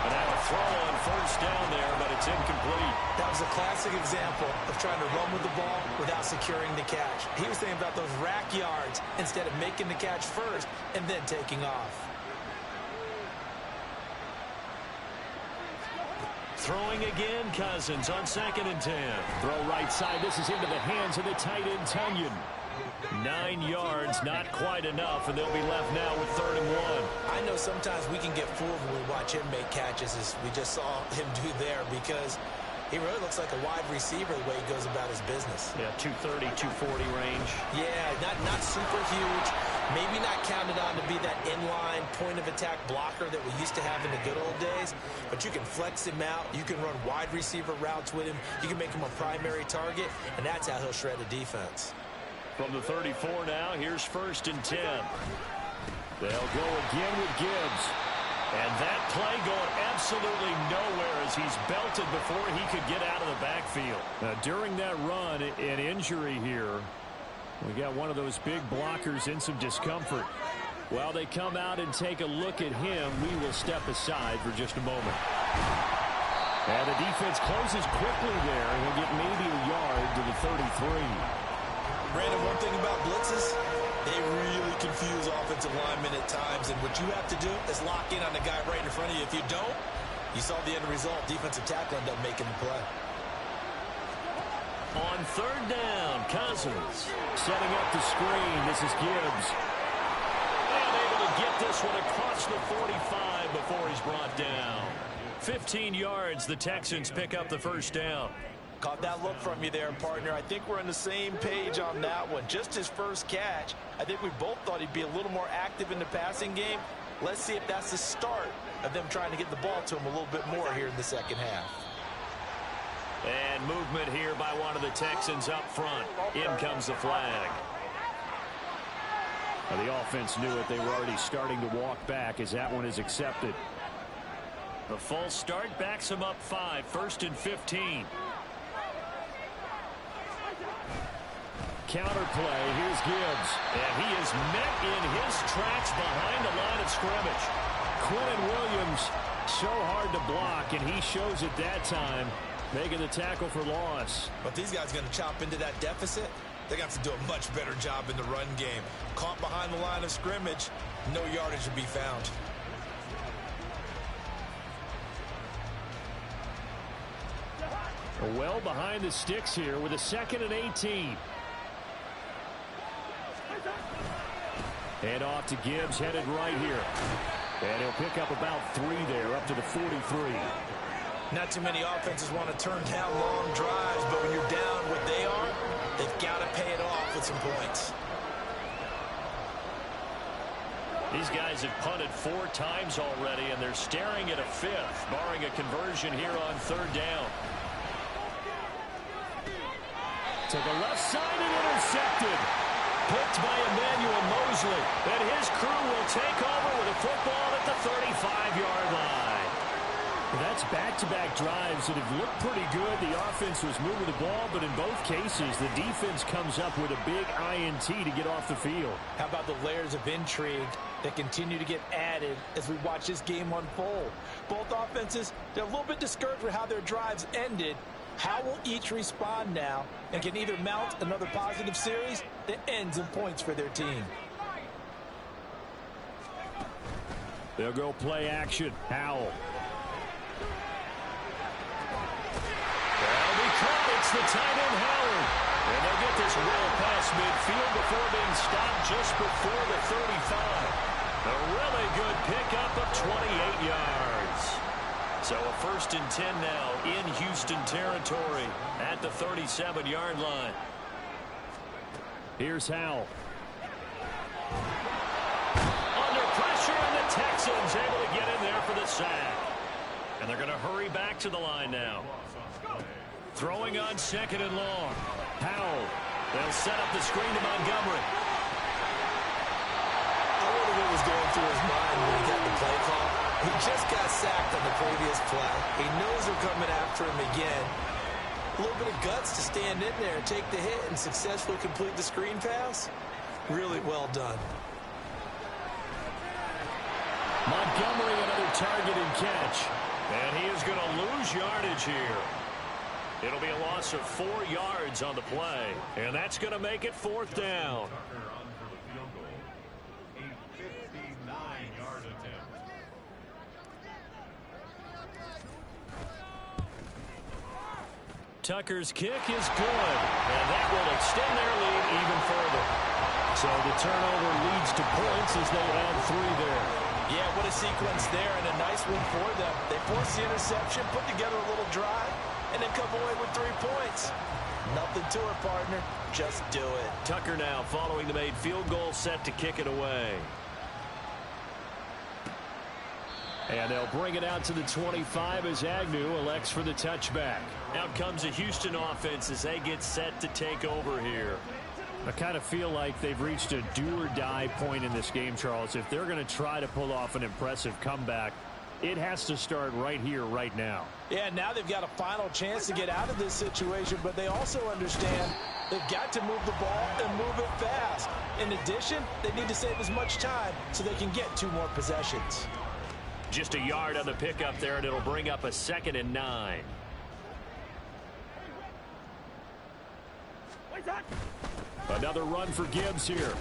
Speaker 1: And now a throw on first down there, but it's incomplete.
Speaker 3: That was a classic example of trying to run with the ball without securing the catch. He was thinking about those rack yards instead of making the catch first and then taking off.
Speaker 1: Throwing again, Cousins on 2nd and 10.
Speaker 2: Throw right side. This is into the hands of the tight end, Tunyon.
Speaker 1: 9 yards, not quite enough, and they'll be left now with 3rd and 1.
Speaker 3: I know sometimes we can get fooled when we watch him make catches, as we just saw him do there, because he really looks like a wide receiver the way he goes about his business.
Speaker 1: Yeah, 230, 240 range.
Speaker 3: Yeah, not super huge. Maybe not counted on to be that inline point-of-attack blocker that we used to have in the good old days, but you can flex him out. You can run wide receiver routes with him. You can make him a primary target, and that's how he'll shred a defense.
Speaker 1: From the 34 now, here's 1st and 10. They'll go again with Gibbs. And that play going absolutely nowhere as he's belted before he could get out of the backfield.
Speaker 2: Now, during that run, an injury here. We got one of those big blockers in some discomfort. While they come out and take a look at him, we will step aside for just a moment. And the defense closes quickly there. He'll get maybe a yard to the 33.
Speaker 3: Brandon, one thing about blitzes, they really confuse offensive linemen at times, and what you have to do is lock in on the guy right in front of you. If you don't, you saw the end result. Defensive tackle ended up making the play.
Speaker 1: On 3rd down, Cousins setting up the screen. This is Gibbs. And able to get this one across the 45 before he's brought down. 15 yards, the Texans pick up the 1st down.
Speaker 3: Caught that look from you there, partner. I think we're on the same page on that one. Just his first catch. I think we both thought he'd be a little more active in the passing game. Let's see if that's the start of them trying to get the ball to him a little bit more here in the second half.
Speaker 1: And movement here by one of the Texans up front. In comes the flag.
Speaker 2: Well, the offense knew it. They were already starting to walk back as that one is accepted.
Speaker 1: The false start backs him up 5. 1st and 15.
Speaker 2: Counter play. Here's Gibbs.
Speaker 1: And he is met in his tracks behind the line of scrimmage.
Speaker 2: Quentin Williams, so hard to block, and he shows it that time, making the tackle for loss.
Speaker 3: But these guys are going to chop into that deficit. They got to do a much better job in the run game. Caught behind the line of scrimmage, no yardage to be found.
Speaker 2: Well behind the sticks here with a 2nd and 18. Head off to Gibbs, headed right here. And he'll pick up about 3 there, up to the 43.
Speaker 3: Not too many offenses want to turn down long drives, but when you're down what they are, they've got to pay it off with some points.
Speaker 1: These guys have punted 4 times already, and they're staring at a 5th, barring a conversion here on 3rd down.
Speaker 2: To the left side and intercepted.
Speaker 1: Picked by Emmanuel Mosley. And his crew will take over with a football at the 35-yard line.
Speaker 2: That's back-to-back drives that have looked pretty good. The offense was moving the ball, but in both cases, the defense comes up with a big INT to get off the field.
Speaker 3: How about the layers of intrigue that continue to get added as we watch this game unfold? Both offenses, they're a little bit discouraged with how their drives ended. How will each respond now and can either mount another positive series that ends in points for their team?
Speaker 2: They'll go play action. Howell.
Speaker 1: Well, we caught it's the tight end Howard. And they'll get this well past midfield before being stopped just before the 35. A really good pickup of 28 yards. So a 1st and 10 now in Houston territory at the 37-yard line.
Speaker 2: Here's Howell.
Speaker 1: Under pressure, and the Texans able to get in there for the sack. And they're going to hurry back to the line now. Throwing on 2nd and long. Howell. They'll set up the screen to Montgomery.
Speaker 3: I wonder what was going through his mind when he got the play call. He just got sacked on the previous play. He knows they're coming after him again. A little bit of guts to stand in there and take the hit and successfully complete the screen pass. Really well done.
Speaker 2: Montgomery, another target and catch. And he is going to lose yardage here. It'll be a loss of 4 yards on the play. And that's going to make it 4th down.
Speaker 4: Tucker on for the field goal. A 59-yard attempt.
Speaker 2: Tucker's kick is good. And that will extend their lead even further. So the turnover leads to points as they add 3 there.
Speaker 3: Yeah, what a sequence there, and a nice win for them. They forced the interception, put together a little drive, and then come away with 3 points. Nothing to it, partner. Just do it.
Speaker 2: Tucker now following the made field goal, set to kick it away. And they'll bring it out to the 25 as Agnew elects for the touchback. Out comes the Houston offense as they get set to take over here. I kind of feel like they've reached a do-or-die point in this game, Charles. If they're going to try to pull off an impressive comeback, it has to start right here, right now.
Speaker 3: Yeah, now they've got a final chance to get out of this situation, but they also understand they've got to move the ball and move it fast. In addition, they need to save as much time so they can get 2 more possessions.
Speaker 2: Just a yard on the pickup there, and it'll bring up a 2nd and 9. Another run for Gibbs here.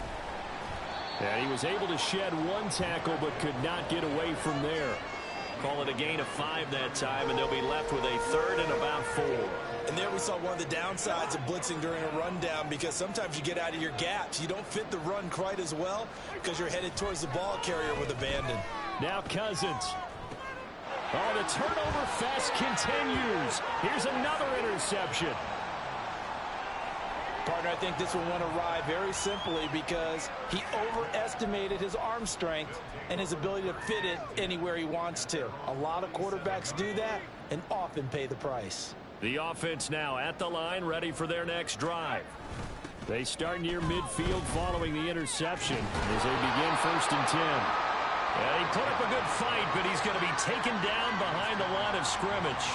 Speaker 2: And he was able to shed 1 tackle but could not get away from there. Call it a gain of 5 that time, and they'll be left with a 3rd and about 4.
Speaker 3: And there we saw one of the downsides of blitzing during a rundown, because sometimes you get out of your gaps. You don't fit the run quite as well because you're headed towards the ball carrier with abandon.
Speaker 2: Now Cousins. Oh, the turnover fest continues. Here's another interception.
Speaker 3: Partner, I think this one went awry very simply because he overestimated his arm strength and his ability to fit it anywhere he wants to. A lot of quarterbacks do that and often pay the price.
Speaker 2: The offense now at the line, ready for their next drive. They start near midfield following the interception as they begin 1st and 10. Yeah, he put up a good fight, but he's going to be taken down behind the line of scrimmage.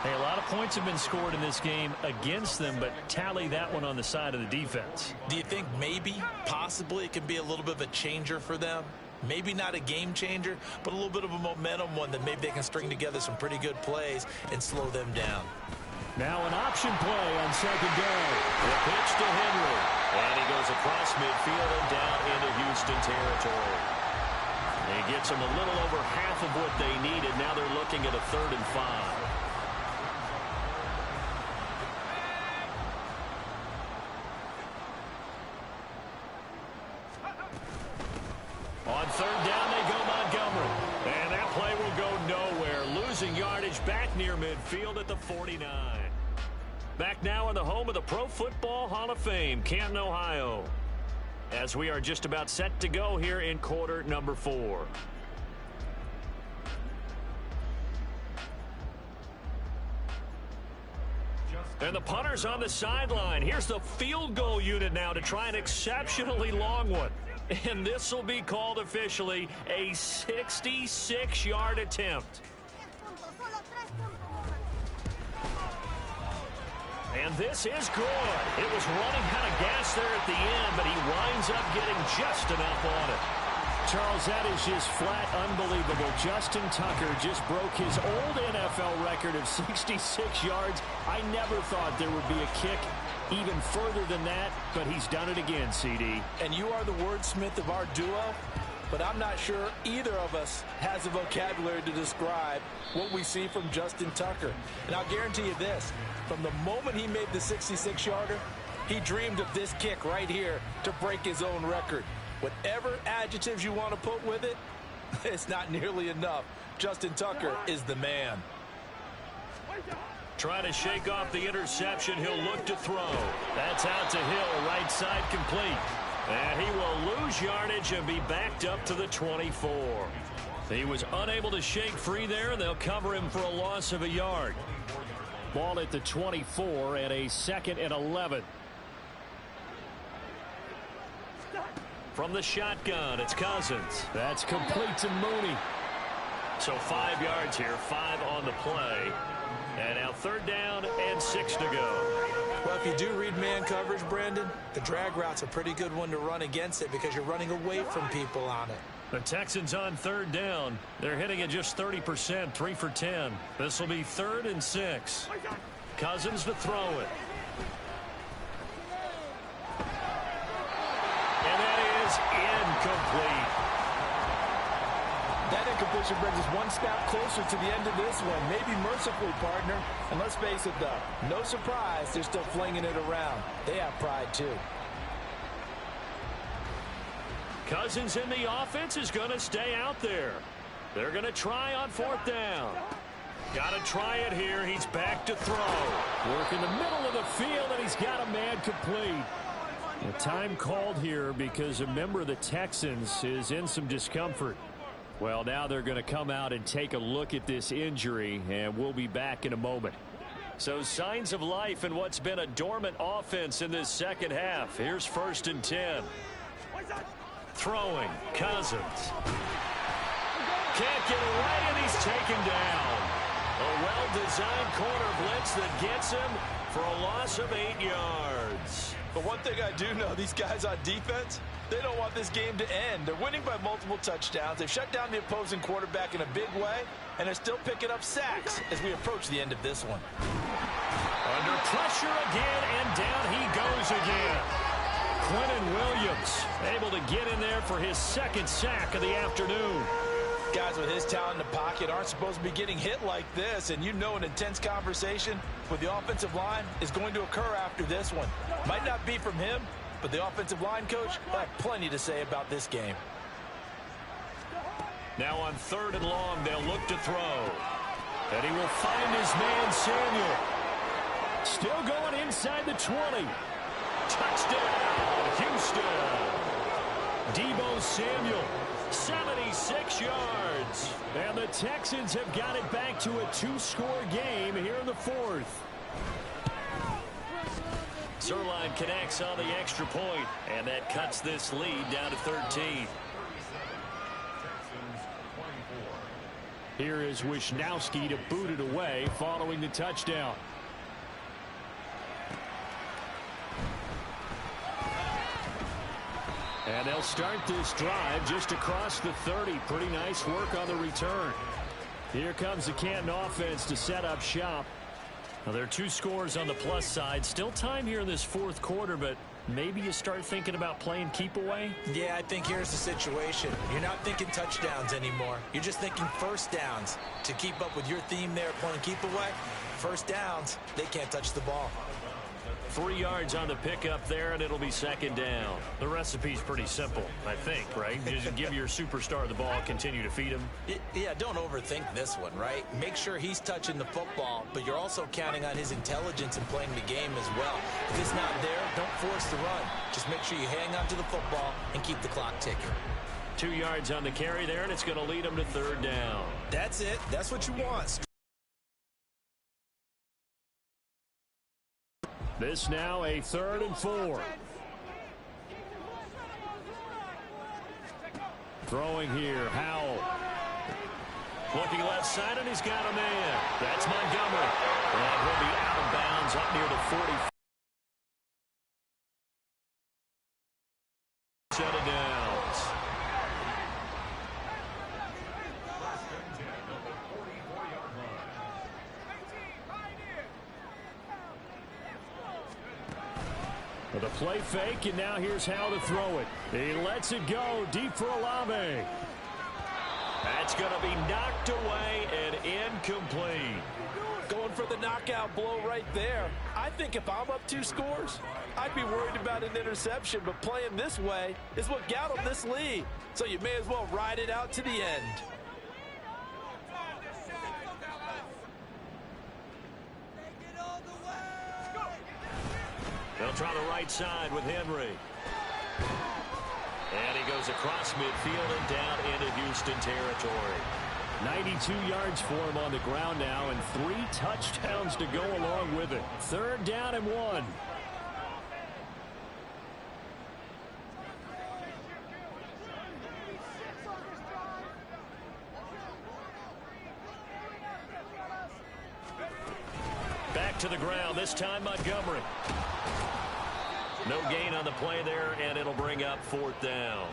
Speaker 1: Hey, a lot of points have been scored in this game against them, but tally that one on the side of the defense.
Speaker 3: Do you think maybe, possibly, it can be a little bit of a changer for them? Maybe not a game changer, but a little bit of a momentum one that maybe they can string together some pretty good plays and slow them down.
Speaker 2: Now an option play on 2nd down.
Speaker 1: The pitch to Henry. And he goes across midfield and down into Houston territory. He gets them a little over half of what they needed. Now they're looking at a 3rd and 5. On 3rd down, they go Montgomery. And that play will go nowhere. Losing yardage back near midfield at the 49. Back now in the home of the Pro Football Hall of Fame, Canton, Ohio. As we are just about set to go here in quarter number 4. And the punter's on the sideline. Here's the field goal unit now to try an exceptionally long one. And this will be called officially a 66-yard attempt. And this is good. It was running out of gas there at the end, but he winds up getting just enough on it.
Speaker 2: Charles, that is just flat unbelievable. Justin Tucker just broke his old NFL record of 66 yards. I never thought there would be a kick even further than that, but he's done it again, CD.
Speaker 3: And you are the wordsmith of our duo, but I'm not sure either of us has the vocabulary to describe what we see from Justin Tucker. And I'll guarantee you this, from the moment he made the 66-yarder, he dreamed of this kick right here to break his own record. Whatever adjectives you want to put with it, it's not nearly enough. Justin Tucker is the man.
Speaker 1: Trying to shake off the interception. He'll look to throw. That's out to Hill, right side complete. And he will lose yardage and be backed up to the 24. He was unable to shake free there, and they'll cover him for a loss of a yard.
Speaker 2: Ball at the 24 and a 2nd and 11.
Speaker 1: From the shotgun, it's Cousins.
Speaker 2: That's complete to Mooney.
Speaker 1: So 5 yards here, 5 on the play. And now 3rd down and 6 to go.
Speaker 3: Well, if you do read man coverage, Brandon, the drag route's a pretty good one to run against it because you're running away from people on it.
Speaker 2: The Texans on third down. They're hitting at just 30%, 3 for 10. This will be 3rd and 6. Cousins to throw it. And that is incomplete.
Speaker 3: That incompletion brings us one snap closer to the end of this one. Maybe mercifully, partner. And let's face it, though, no surprise, they're still flinging it around. They have pride, too.
Speaker 2: Cousins in the offense is going to stay out there. They're going to try on 4th down. Got to try it here. He's back to throw. Work in the middle of the field, and he's got a man complete. The time called here because a member of the Texans is in some discomfort. Well, now they're going to come out and take a look at this injury, and we'll be back in a moment. So signs of life in what's been a dormant offense in this second half. Here's 1st and 10. Throwing, Cousins. Can't get away, and he's taken down. A well-designed corner blitz that gets him for a loss of 8 yards.
Speaker 3: But one thing I do know, these guys on defense, they don't want this game to end. They're winning by multiple touchdowns. They've shut down the opposing quarterback in a big way, and they're still picking up sacks as we approach the end of this one.
Speaker 2: Under pressure again, and down he goes again. Quentin Williams able to get in there for his 2nd sack of the afternoon.
Speaker 3: Guys with his talent in the pocket aren't supposed to be getting hit like this, and you know an intense conversation with the offensive line is going to occur after this one. Might not be from him, but the offensive line coach will have plenty to say about this game.
Speaker 2: Now on 3rd and long, they'll look to throw. And he will find his man, Samuel. Still going inside the 20. Touchdown, Houston. Deebo Samuel, 76 yards. And the Texans have got it back to a 2-score game here in the 4th. Zerline connects on the extra point, and that cuts this lead down to 13. Here is Wisnowski to boot it away following the touchdown. And they'll start this drive just across the 30. Pretty nice work on the return. Here comes the Canton offense to set up shop. Now, there are 2 scores on the plus side. Still time here in this 4th quarter, but maybe you start thinking about playing keep away?
Speaker 3: Yeah, I think here's the situation. You're not thinking touchdowns anymore. You're just thinking 1st downs. To keep up with your theme there, playing keep away, 1st downs, they can't touch the ball.
Speaker 2: 3 yards on the pickup there, and it'll be 2nd down. The recipe's pretty simple, I think, right? Just give your superstar the ball, continue to feed him.
Speaker 3: Yeah, don't overthink this one, right? Make sure he's touching the football, but you're also counting on his intelligence in playing the game as well. If it's not there, don't force the run. Just make sure you hang on to the football and keep the clock ticking.
Speaker 2: 2 yards on the carry there, and it's going to lead him to 3rd down.
Speaker 3: That's it. That's what you want.
Speaker 2: This now a 3rd and 4. Throwing here, Howell. Looking left side, and he's got a man. That's Montgomery. And he'll be out of bounds up near the 40. Set of downs. The play fake, and now here's how to throw it. He lets it go deep for Olave. That's going to be knocked away and incomplete.
Speaker 3: Going for the knockout blow right there. I think if I'm up 2 scores, I'd be worried about an interception, but playing this way is what got them this lead. So you may as well ride it out to the end.
Speaker 2: They'll try the right side with Henry. And he goes across midfield and down into Houston territory. 92 yards for him on the ground now, and 3 touchdowns to go along with it. 3rd down and 1. Back to the ground, this time Montgomery. No gain on the play there, and it'll bring up 4th down.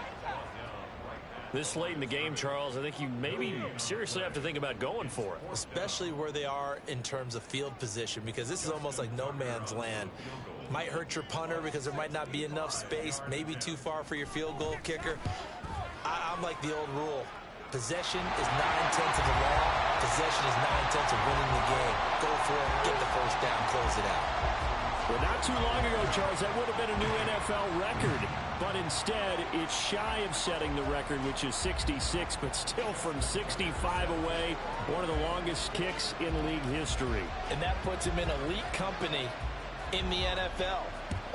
Speaker 1: This late in the game, Charles, I think you maybe seriously have to think about going for it.
Speaker 3: Especially where they are in terms of field position, because this is almost like no man's land. Might hurt your punter because there might not be enough space, maybe too far for your field goal kicker. I'm like the old rule. Possession is 9/10 of the law. Possession is 9/10 of winning the game. Go for it, get the first down, close it out.
Speaker 2: Well, not too long ago, Charles, that would have been a new NFL record. But instead, it's shy of setting the record, which is 66, but still from 65 away, one of the longest kicks in league history.
Speaker 3: And that puts him in elite company in the NFL.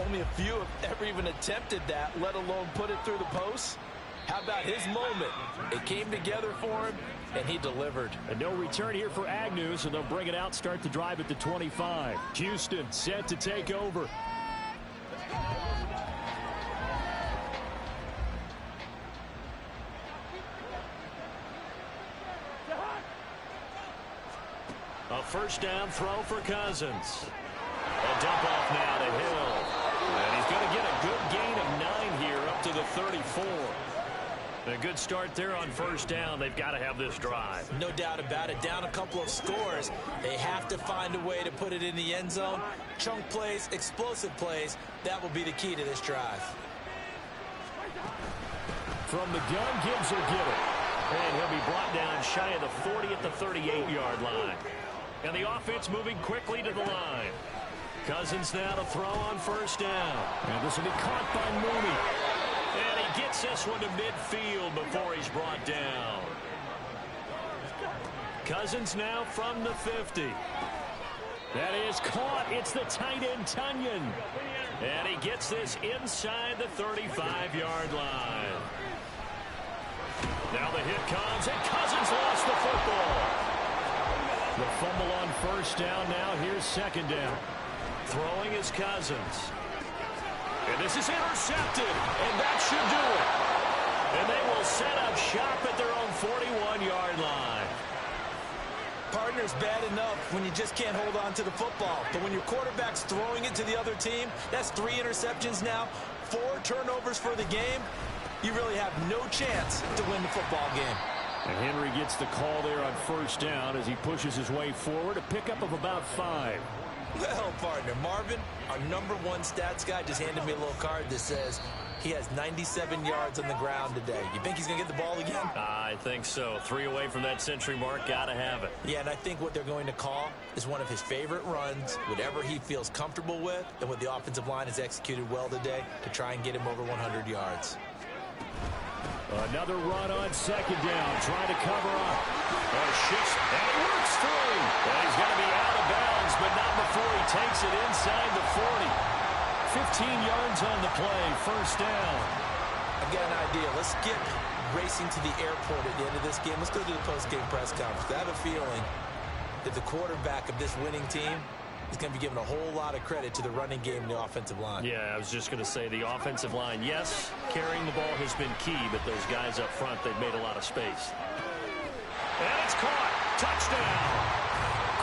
Speaker 3: Only a few have ever even attempted that, let alone put it through the post. How about his moment? It came together for him, and he delivered.
Speaker 2: And no return here for Agnew, so they'll bring it out, start the drive at the 25. Houston set to take over.
Speaker 1: A first down throw for Cousins. A dump off now to Hill. And he's going to get a good gain of 9 here up to the 34. A good start there on first down. They've got to have this drive.
Speaker 3: No doubt about it. Down a couple of scores. They have to find a way to put it in the end zone. Chunk plays, explosive plays. That will be the key to this drive.
Speaker 2: From the gun, Gibbs will get it.
Speaker 1: And he'll be brought down shy of the 40 at the 38-yard line. And the offense moving quickly to the line. Cousins now to throw on first down.
Speaker 2: And this will be caught by Mooney.
Speaker 1: And he gets this one to midfield before he's brought down. Cousins now from the 50.
Speaker 2: That is caught. It's the tight end, Tunyon.
Speaker 1: And he gets this inside the 35-yard line. Now the hit comes, and Cousins lost the football.
Speaker 2: The fumble on first down. Now here's second down.
Speaker 1: Throwing is Cousins. And this is intercepted, and that should do it. And they will set up shop at their own 41-yard line.
Speaker 3: Partner's bad enough when you just can't hold on to the football. But when your quarterback's throwing it to the other team, that's 3 interceptions now, 4 turnovers for the game. You really have no chance to win the football game.
Speaker 2: And Henry gets the call there on first down as he pushes his way forward. A pickup of about 5.
Speaker 3: Well, partner, Marvin, our #1 stats guy, just handed me a little card that says he has 97 yards on the ground today. You think he's going to get the ball again?
Speaker 1: I think so. 3 away from that century mark. Got to have it.
Speaker 3: Yeah, and I think what they're going to call is one of his favorite runs, whatever he feels comfortable with, and what the offensive line has executed well today to try and get him over 100 yards.
Speaker 2: Another run on second down, trying to cover up.
Speaker 1: Shifts, and he works through. And he's going to be out of bounds, but not before he takes it inside the 40. 15 yards on the play, first down.
Speaker 3: I've got an idea. Let's skip racing to the airport at the end of this game. Let's go to the post-game press conference. I have a feeling that the quarterback of this winning team is going to be given a whole lot of credit to the running game and the offensive line.
Speaker 1: Yeah, I was just going to say the offensive line, yes, carrying the ball has been key, but those guys up front, they've made a lot of space. And it's caught. Touchdown.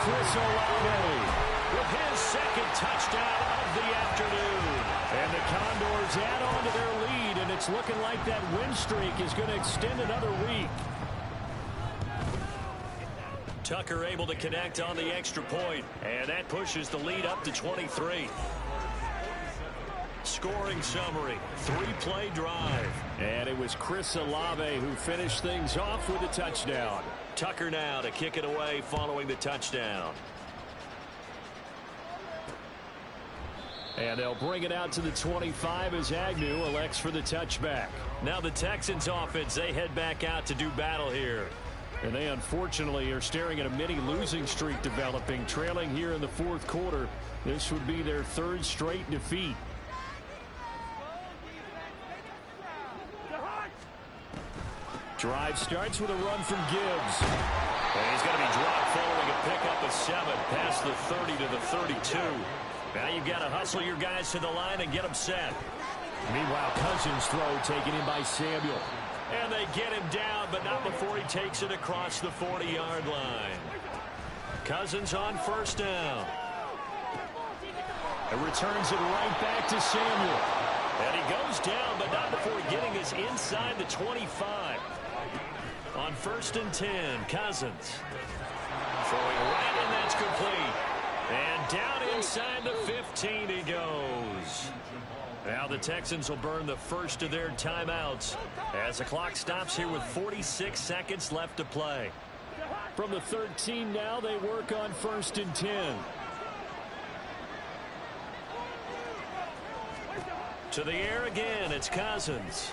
Speaker 2: Chris Olave
Speaker 1: with his second touchdown of the afternoon.
Speaker 2: And the Condors add on to their lead, and it's looking like that win streak is going to extend another week.
Speaker 1: Tucker able to connect on the extra point, and that pushes the lead up to 23. Scoring summary, 3-play drive.
Speaker 2: And it was Chris Olave who finished things off with a touchdown.
Speaker 1: Tucker now to kick it away following the touchdown.
Speaker 2: And they'll bring it out to the 25 as Agnew elects for the touchback.
Speaker 1: Now the Texans offense, they head back out to do battle here.
Speaker 2: And they unfortunately are staring at a mini losing streak developing, trailing here in the 4th quarter. This would be their 3rd straight defeat. Drive starts with a run from Gibbs.
Speaker 1: And he's going to be dropped following a pickup of 7 past the 30 to the 32. Now you've got to hustle your guys to the line and get them set.
Speaker 2: Meanwhile, Cousins' throw taken in by Samuel.
Speaker 1: And they get him down, but not before he takes it across the 40-yard line. Cousins on first down.
Speaker 2: And returns it right back to Samuel.
Speaker 1: And he goes down, but not before getting us inside the 25. On 1st and 10, Cousins. Throwing right, and that's complete. And down inside the 15 he goes. Now the Texans will burn the first of their timeouts as the clock stops here with 46 seconds left to play.
Speaker 2: From the 13 now, they work on 1st and 10.
Speaker 1: To the air again, it's Cousins.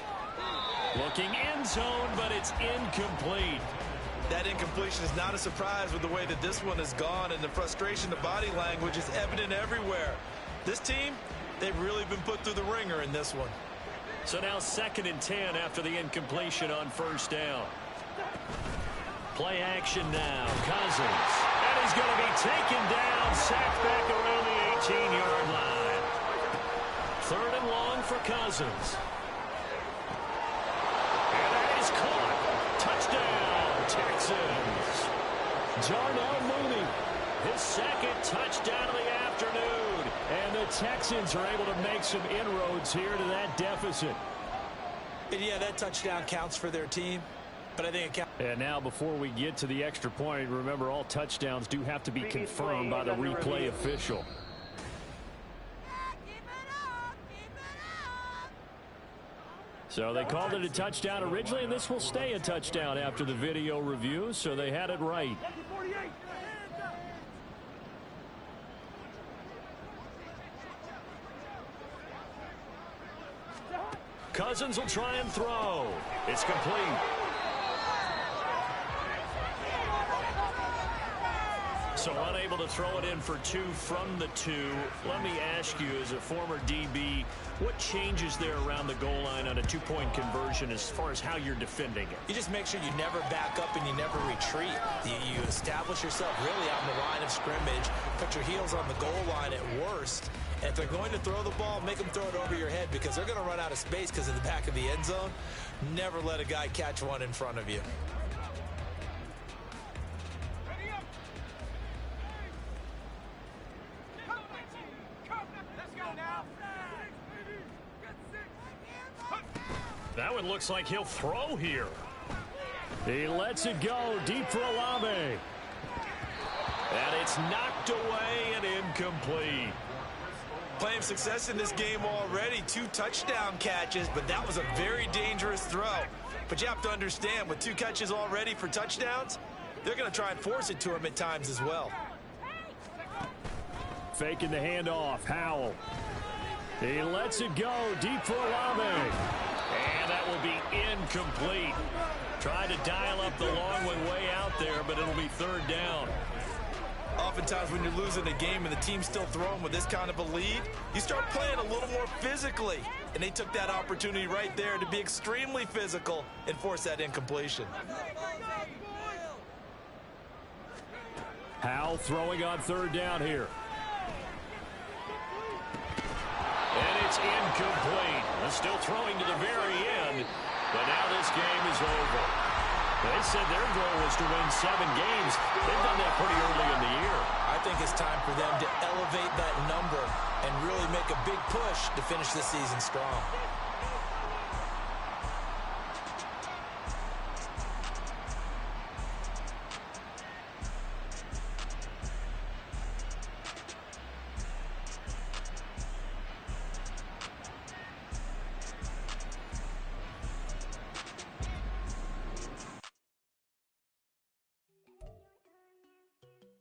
Speaker 1: Looking end zone, but it's incomplete.
Speaker 3: That incompletion is not a surprise with the way that this one has gone, and the frustration, the body language is evident everywhere. This team, they've really been put through the ringer in this one.
Speaker 1: So now 2nd and 10 after the incompletion on 1st down. Play action now. Cousins. And he's going to be taken down, sacked back around the 18-yard line. 3rd and long for Cousins. And that is caught. Touchdown, Texans.
Speaker 2: Darnell Mooney,
Speaker 1: His 2nd touchdown of the afternoon.
Speaker 2: and the Texans are able to make some inroads here to that deficit.
Speaker 3: And yeah, that touchdown counts for their team, but I think it counts.
Speaker 2: And now before we get to the extra point, remember all touchdowns do have to be confirmed by the replay official. So they called it a touchdown originally, and this will stay a touchdown after the video review, so they had it right.
Speaker 1: Cousins will try and throw. It's complete. So unable to throw it in for 2 from the 2. Let me ask you, as a former DB, what changes there around the goal line on a 2-point conversion as far as how you're defending it?
Speaker 3: You just make sure you never back up and you never retreat. You establish yourself really on the line of scrimmage, put your heels on the goal line at worst. And if they're going to throw the ball, make them throw it over your head because they're going to run out of space because of the back of the end zone. Never let a guy catch one in front of you.
Speaker 1: That one looks like he'll throw here.
Speaker 2: He lets it go deep for Olave.
Speaker 1: And it's knocked away and incomplete.
Speaker 3: Playing success in this game already. 2 touchdown catches, but that was a very dangerous throw. But you have to understand, with 2 catches already for touchdowns, they're going to try and force it to him at times as well.
Speaker 2: Faking the handoff. Howell. He lets it go deep for Olave.
Speaker 1: And that will be incomplete. Tried to dial up the long one way out there, but it'll be 3rd down.
Speaker 3: Oftentimes when you're losing a game and the team's still throwing with this kind of a lead, you start playing a little more physically. And they took that opportunity right there to be extremely physical and force that incompletion.
Speaker 2: Howell throwing on 3rd down here.
Speaker 1: And it's incomplete. Still throwing to the very end, but now this game is over. They said their goal was to win 7 games. They've done that pretty early in the year.
Speaker 3: I think it's time for them to elevate that number and really make a big push to finish the season strong.